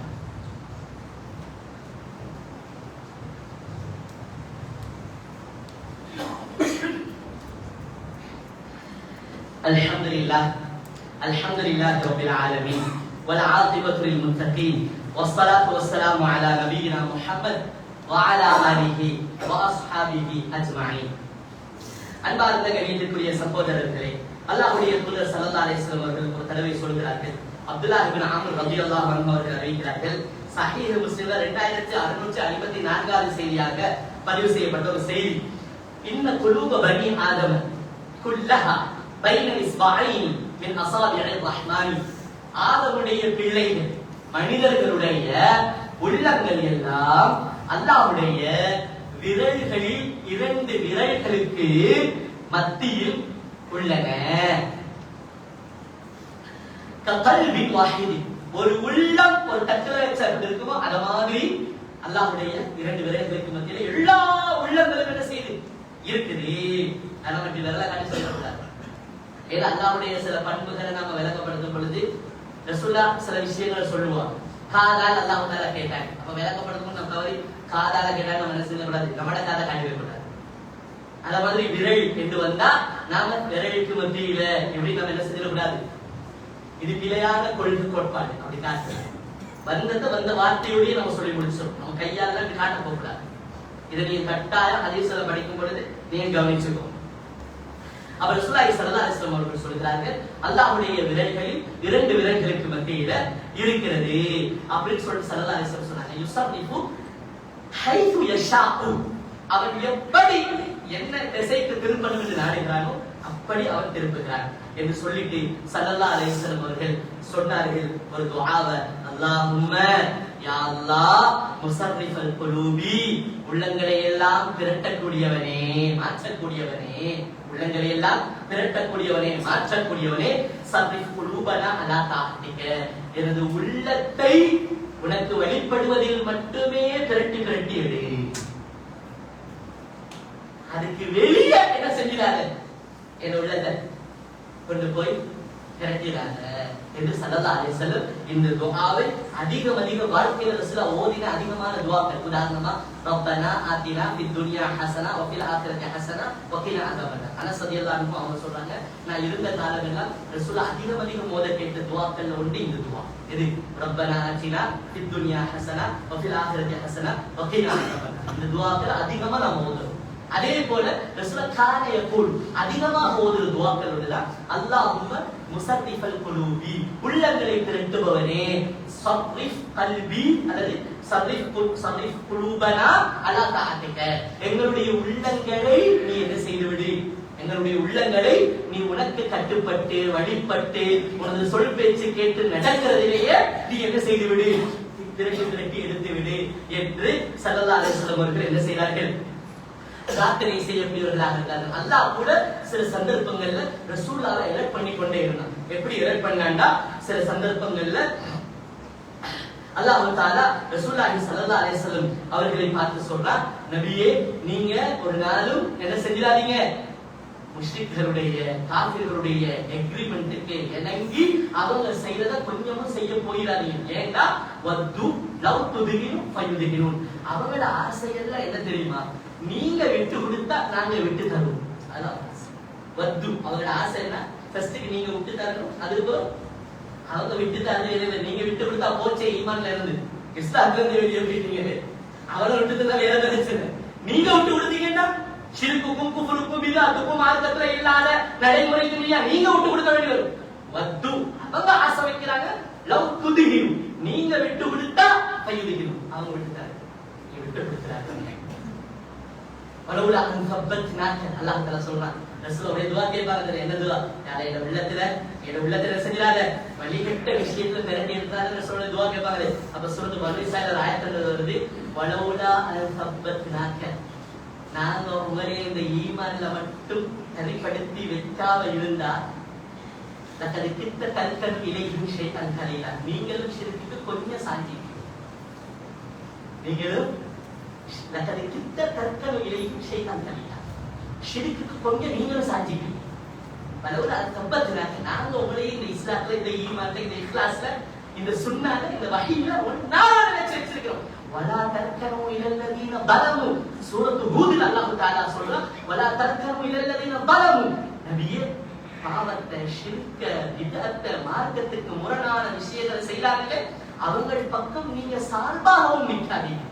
அல்ஹம்துலில்லாஹி ரப்பில் ஆலமீன் والعاقبة للمتقين والصلاة والسلام على نبينا محمد وعلى آله وأصحابه أجمعين. அன்பார்ந்த கணியத்திற்குரிய சகோதரர்களே, அல்லாஹ்வுடைய தூதர் ஸல்லல்லாஹு அலைஹி வஸல்லம் அவர்கள் ஒரு தடவை சொல்கிறார்கள், அப்துல்லாஹ் இப்னு அம்ர் ரலியல்லாஹு அன்ஹு அவர்கள் அறிவிக்கிறார்கள், சஹீஹ் முஸ்லிம்ல 2654வது செய்தியாக பதிவு செய்யப்பட்ட ஒரு செய்தி. இன்ன குலூப பனி ஆதம குல்லஹா பைன இஸ்பாஈன் மின் அஸாபிஇர் ரஹ்மான். ஆதமுடைய பிள்ளைகள் மனிதர்களுடைய உள்ளங்கள் எல்லாம் அல்லாஹ்வுடைய விரல்களில் 2 விரல்களுக்கு மத்தியில் உள்ளன. கல்வி வாஹிதி, ஒரு உள்ளம் ஒரு தட்டுல இருக்குமோ அத மாதிரி அல்லாஹ்வுடைய 2 விரல்களுக்கு மத்தியில எல்லா உள்ளங்களும் என்ன செய்யுது இருக்குது. அதை மட்டும் விரல காட்டி சொல்லக்கூடாது. ஏன்னா அல்லாஹ்வுடைய சில பண்புகளை நாம விளக்கப்படுத்தும் பொழுது ரசூலுல்லாஹ் சில விஷயங்களை சொல்லுவாங்க. காதால் அல்லாஹ் தஆலா கேட்டாங்க. அப்ப விளக்கப்படுத்தும் நம்ம தவறி காதால கேட்டா நம்ம என்ன செய்யக்கூடாது, நம்மட காதை காட்டி வைக்கக்கூடாது. அத மாதிரி விரல் என்று வந்தா நாம விரலுக்கு மத்தியில எப்படி நம்ம என்ன செஞ்சிடக்கூடாது, இது பிழையான கொள்கை கோட்பாடு. அப்படி காட்டு வந்த வார்த்தையோடய நம்ம சொல்லி முடிச்சோம். நம்ம கையால காட்ட போக கூடாது. இதை நீங்க கட்டாயம் ஹதீஸ்ல படிக்கும் பொழுது நீங்க கவனிச்சுக்கோ. அவர் ரசூலுல்லாஹி ஸல்லல்லாஹு அலைஹி வஸல்லம் அவர்கள் சொல்கிறார்கள், அல்லாஹ்வுடைய விரல்களில் 2 விரல்களுக்கு மத்தியில இருக்கிறது அப்படின்னு சொல்லி ஸல்லல்லாஹு அலைஹி வஸல்லம் சொன்னாங்க. யுஸர்ரிஃபு ஹைது யஷாஉ, அவன் எப்படி என்ன திசைக்கு திரும்பணும் என்று நாடுகிறானோ அப்படி அவன் திரும்புகிறான் என்று சொல்லிட்டு ஸல்லல்லாஹு அலைஹி வஸல்லம் அவர்கள் சொன்னார்கள் ஒரு துஆவை, அல்லாஹும்ம யா அல்லாஹ் முஸர்ரிஃபல் குலூபி, உள்ளங்களை எல்லாம் திரட்டக்கூடியவனே, மாற்றக்கூடியவனே, உள்ளங்களை எல்லாம் திரட்டக்கூடியவனே, மாற்றக்கூடியவனே, சர்ரிஃப் குலூபனா அலா தாஅத்திக, எனது உள்ளத்தை உனக்கு வழிபடுவதில் மட்டுமே திரட்டி எடு. அதுக்கு வெளியே என்ன செஞ்சிடாத, என் உள்ளத்தை கொண்டு போய் திரட்டிடாத என்று ஸல்லல்லாஹு அலைஹி வஸல்லம் இந்த துஆவை அதிக வாழ்க்கையில ரசூலுல்லாஹ் ஓதின அதிகமான துஆக்கள். உதாரணமா ரப்பனா ஆதினா ஃபித் துன்யா ஹஸனா வ ஃபில் ஆখিরাতি ஹஸனா வ கினா அஸாபன்னார். அனஸ் ரலியல்லாஹு அன்ஹு அவங்க சொல்றாங்க, நான் இருந்த காலமெல்லாம் ரசூலுல்லாஹ் அதிகம் ஓத கேட்ட துஆக்கள்ல ஒன்று இந்த துஆ. இது ரப்பனா ஆதினா ஃபித் துன்யா ஹஸனா வ ஃபில் ஆখিরাতি ஹஸனா வ கினா அஸாபன்னார். இந்த துஆக்கள் அதிகமா நாம் ஓதுறோம். அதே போல ரசூலுல்லாஹ் கான யகூல் அதிகமாக ஓதுற துஆக்கள் உள்ளதா, அல்லாஹும்ம முஸர்ரிஃபல் குலூபி, உள்ளங்களை திரட்டுபவனே, சர்ரிஃப் கல்பி அல்லது சர்ரிஃப் குலூபனா அலா தாஅத்திக, எங்களுடைய உள்ளங்களை நீ என்ன செய்து விடு, எங்களுடைய உள்ளங்களை நீ உனக்கு கட்டுப்பட்டு வழிபட்டு உனது சொல் பேச்சு கேட்டு நடக்கிறதிலேயே நீ என்ன செய்து விடு, திரட்டி எடுத்து விடு என்று ஸல்லல்லாஹு அலைஹி வஸல்லம் அவர்கள் என்ன செய்தார்கள், பிரார்த்தனை செய்யக்கூடியவர்களாக இருந்தார்கள். அல்லாஹ் கூட சில சந்தர்ப்பங்கள்ல ரசூலுல்லாஹை எலக்ட் பண்ணி கொண்டே இருந்தான். எப்படி எலக்ட் பண்ணாண்டா, சில சந்தர்ப்பங்கள்ல அல்லாஹ் தஆலா ரசூலுல்லாஹி ஸல்லல்லாஹு அலைஹி வஸல்லம் அவர்களை பார்த்து சொல்றான், நபியே நீங்க ஒரு நாளும் என்ன செஞ்சிடாதீங்க, முஷ்ரிக்களுடைய காஃபிர்களுடைய எக்ரிமென்ட்க்கு இணங்கி அவங்க செய்யறத கொஞ்சமும் செய்ய போயிடாதீங்க. ஏண்டா வத்து லவ் துதிகினு ஃபயுதிகினூன், அவங்களோட ஆசையெல்லாம் என்ன தெரியுமா, நீங்க விட்டு கொடுத்தா நாங்க விட்டு தருவோம். அதான் வத்து, அவங்களோட ஆசை என்ன, ஃபர்ஸ்ட் நீங்க விட்டு தரணும், அதுக்கப்புறம் அவங்க விட்டு தரது. நீங்க விட்டு கொடுத்தா போச்சே ஈமான்ல இருந்து, இஸ்லாம்ல இருந்து வெளியே போயிட்டீங்க, அவரை விட்டு தந்தா வேற பிரச்சனை. நீங்க விட்டு கொடுத்தீங்கன்னா ஷிர்க்குக்கும் குஃப்ருக்கும் பித்அத்துக்கும் மார்க்கத்துல இல்லாத நடைமுறைக்கு நீங்க விட்டு கொடுக்க வேண்டி வரும். வத்து, அவங்க ஆசை வைக்கிறாங்க, லவ் துதிகினு, நீங்க விட்டு கொடுத்தா ஃபயுதிகினு, அவங்க விட்டுட்டாங்க, நீ விட்டு கொடுத்துறாங்க. வலவுலா அன் சப்பத்னாக, அல்லாஹ் தஆலா சொல்றான், ரசூலுடைய துஆ கேட்பாங்க. என்ன துஆ, யாரே என் உள்ளத்துல செஞ்சிராத, வழிகட்ட விஷயத்துல திரட்டி எடுத்தாத ரசூலுடைய துஆ கேட்பாங்க. அப்ப சூரத்து பனி இஸ்ராயீல் ஆயத்துல வருது, வலவுலா அன் சப்பத்னாக, நாங்க உங்களை இந்த ஈமான்ல மட்டும் தனிப்படுத்தி வைக்காம இருந்தா லக்கது கித்த தல்கன் இலைஹிம் ஷைஅன் கலீலா, நீங்களும் ஷிர்க்குக்கு கொஞ்சம் சாஞ்சி, நீங்களும் லக்கது கித்த தல்கன் இலைஹிம் ஷைஅன் கலீலா, ஷிர்க்குக்கு கொஞ்சம் நீங்களும் சாஞ்சிப்பீங்க. வலவுலா அன் சப்பத்னாக, நாங்க உங்களை இந்த இஸ்லாத்துல இந்த ஈமான்ல இந்த இக்லாஸ்ல இந்த சுன்னால இந்த வஹீல ஒன்னாக வச்சிருக்கிறோம். வலா தர்கனு இலல்லதீன பலமு, சூரத்து ஹூத்ல அல்லாஹ் தஆலா சொல்றான், வலா தர்கனு இலல்லதீன பலமு, நபியே பாவத்தை ஷிர்க்க பித்அத்த மார்க்கத்துக்கு முரணான விஷயங்களை செய்றாங்களே அவங்கள் பக்கம் நீங்க சார்பாகவும் நிக்காதீங்க.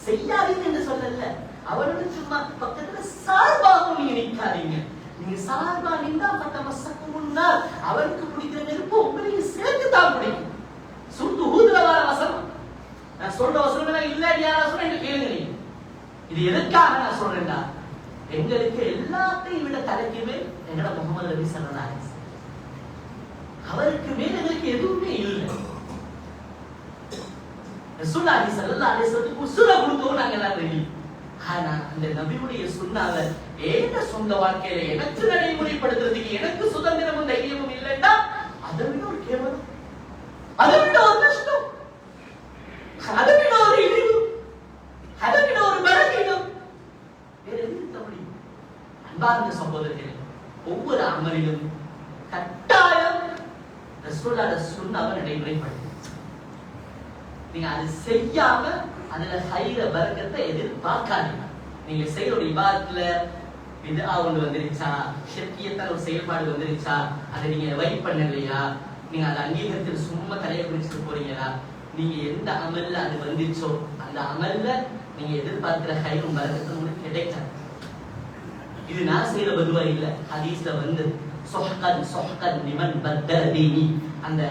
செய்யாதீங்க என்று சொல்லல, அவரோட சும்மா பக்கத்துல சார்பாகவும் நீங்க நிக்காதீங்க. நீங்க சார்பா நின்றா மத்தமசக்கு முன்னால் அவருக்கு பிடிக்கிற நெருப்பு உங்களுக்கு சேர்த்து தான் பிடிக்கும். சுட்டு ஊதுல வர வசனம் நான் சொல்ற வசனம் இல்ல யாரா சொன்னா என்ன கேளுங்க. நீங்க இது எதற்காக நான் சொல்றேன்டா, எங்களுக்கு எல்லாத்தையும் விட தலைக்கு மேல் எங்கட முகமது நபி ஸல்லல்லாஹு அலைஹி வஸல்லம், அவருக்கு மேல் எங்களுக்கு எதுவுமே இல்லை. ரசூலுல்லாஹி ஸல்லல்லாஹு அலைஹி வஸல்லம் உசுர கொடுத்தோம் நாங்க எல்லாம் ரெடி. ஆனா அந்த நபியுடைய சுன்னாவை ஏன சொந்த வாழ்க்கையில எனக்கு நடைமுறைப்படுத்துறதுக்கு எனக்கு சுதந்திரமும் தைரியமும் இல்லைன்னா அதை விட ஒரு கேவலம், அதை விட ஒரு கஷ்டம், அதை விட ஒரு இழிவு, அதை விட ஒரு பலவீனம் வேற எது இருக்க முடியும்? அன்பார்ந்த சகோதரர்களே, ஒவ்வொரு அமலிலும் கட்டாயம் ரசூலுல்லாஹி சுன்னாவை நடைமுறைப்படுத்து. நீங்க அது செய்யாம அதுல ஹைர பரக்கத்தை எதிர்பார்க்காதீங்க. நீங்க செய்யற ஒரு இபாதத்துல பித்ஆ ஒன்று வந்துருச்சா, ஷிர்கியத்தான ஒரு செயல்பாடு வந்துருச்சா, அதை நீங்க வெயிட் பண்ணலையா, நீங்க அதை அங்கீகரித்து சும்மா தலையை பிடிச்சிட்டு போறீங்களா, நீங்க எந்த அமல்ல அது வந்துச்சோ அந்த அமல்ல நீங்க எதிர்பார்க்கிற ஹைரும் பரக்கத்தை உங்களுக்கு கிடைக்காது. இது நான் செய்யற பதுவா இல்ல, ஹதீஸ்ல வந்து சொஹ்கன் சொஹ்கன் லிமன் பத்தல தீனி, அந்த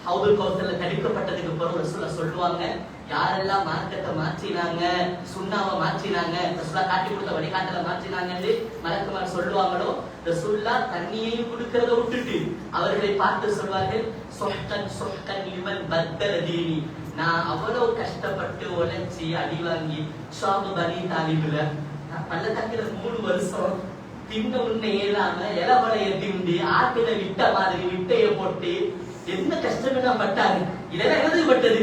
ஹவுதுல் கௌசர்ல தடுக்கப்பட்டதுக்கு பிறகு ரசூலுல்லாஹ் சொல்லுவாங்க, யாரெல்லாம் மார்க்கத்தை மாற்றினாங்க, சுன்னாவை மாற்றினாங்க, ரசூலுல்லாஹ் காட்டி கொடுத்த வழிகாட்டலை மாற்றினாங்கன்னு மலக்குமார் சொல்லுவாங்களோ, ரசூலுல்லாஹ் தண்ணியையும் கொடுக்கறத விட்டுட்டு அவர்களை பார்த்து சொல்வார்கள், சொஹ்கன் சொஹ்கன் லிமன் பத்தல தீனி, நான் அவ்வளவு கஷ்டப்பட்டு உழைச்சி அடி வாங்கி ஷாபு பனி தாலிபுல பள்ளத்தாக்கில 3 வருஷம் தின்ன உன்னை இல்லாம இலவலைய திண்டி ஆட்டில விட்ட மாதிரி விட்டைய போட்டு என்ன கஷ்டமே நான் பட்டாரு. இதெல்லாம் எழுதுபட்டது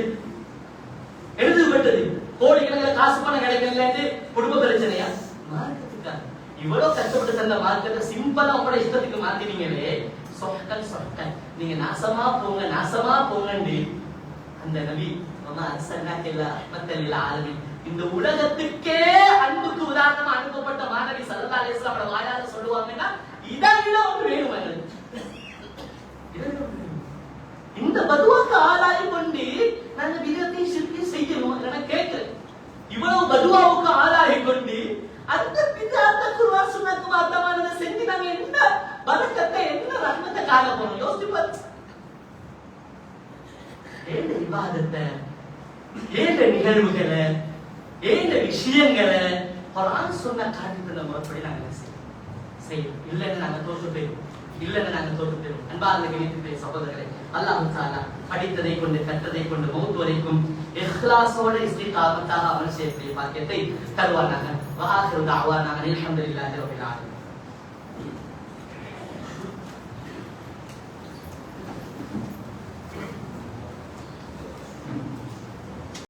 எழுதுபட்டது கோடிக்கணக்கில் காசு பணம் கிடைக்கலன்னு குடும்ப பிரச்சனையா? மார்க்கத்துக்காக இவ்வளவு கஷ்டப்பட்டு தந்த மார்க்கத்தை சிம்பிளா உங்களோட இஷ்டத்துக்கு மாத்தினீங்களே, சொஹ்கன் சொஹ்கன், நீங்க நாசமா போங்க நாசமா போங்கன்னு அந்த நபி இந்த உலகத்துக்கே அன்புக்கு உதாரணமா அனுப்பப்பட்ட மாணவி ஸல்லல்லாஹு அலைஹி வஸல்லம் வாயால சொல்லுவாங்கன்னா இதை விட ஒன்று வேணும். இந்த பதுவாக்கு ஆளாய் கொண்டு நாங்க விதத்தை சிறுக்கி செய்யணும் கேட்கிறேன். இவ்வளவு பதுவாவுக்கு ஆளாய் கொண்டு அந்த பிதாத்த குர்ஆன் சுன்னத்துக்கு மாத்தமானதை செஞ்சு நாங்க என்ன பரக்கத்தை என்ன ரஹ்மத்தை காண போறோம்? யோசிச்சு பாருங்க. ஏன் இபாதத்தை, ஏன் நிகழ்வுகளை, ஏன் விஷயங்களை குர்ஆன் சொன்ன காரியத்துல முறைப்படி நாங்க செய்யணும். இல்லைன்னு நாங்க தோற்று போயிடும், இல்லைன்னு நாங்க தோற்று போயிடும். அன்பார்ந்த கணித்து சகோதரர்களே, அல்லாஹ் தஆலா படித்ததை கொண்டு கற்றதை கொண்டு மௌத் வரைக்கும் இஹ்லாஸோட இஸ்திகாமத்தாக அமல் செய்யக்கூடிய பாக்கியத்தை தருவானாக. வஆகிரு தஅவானா அல்ஹம்துலில்லாஹி ரப்பில் ஆலமீன்.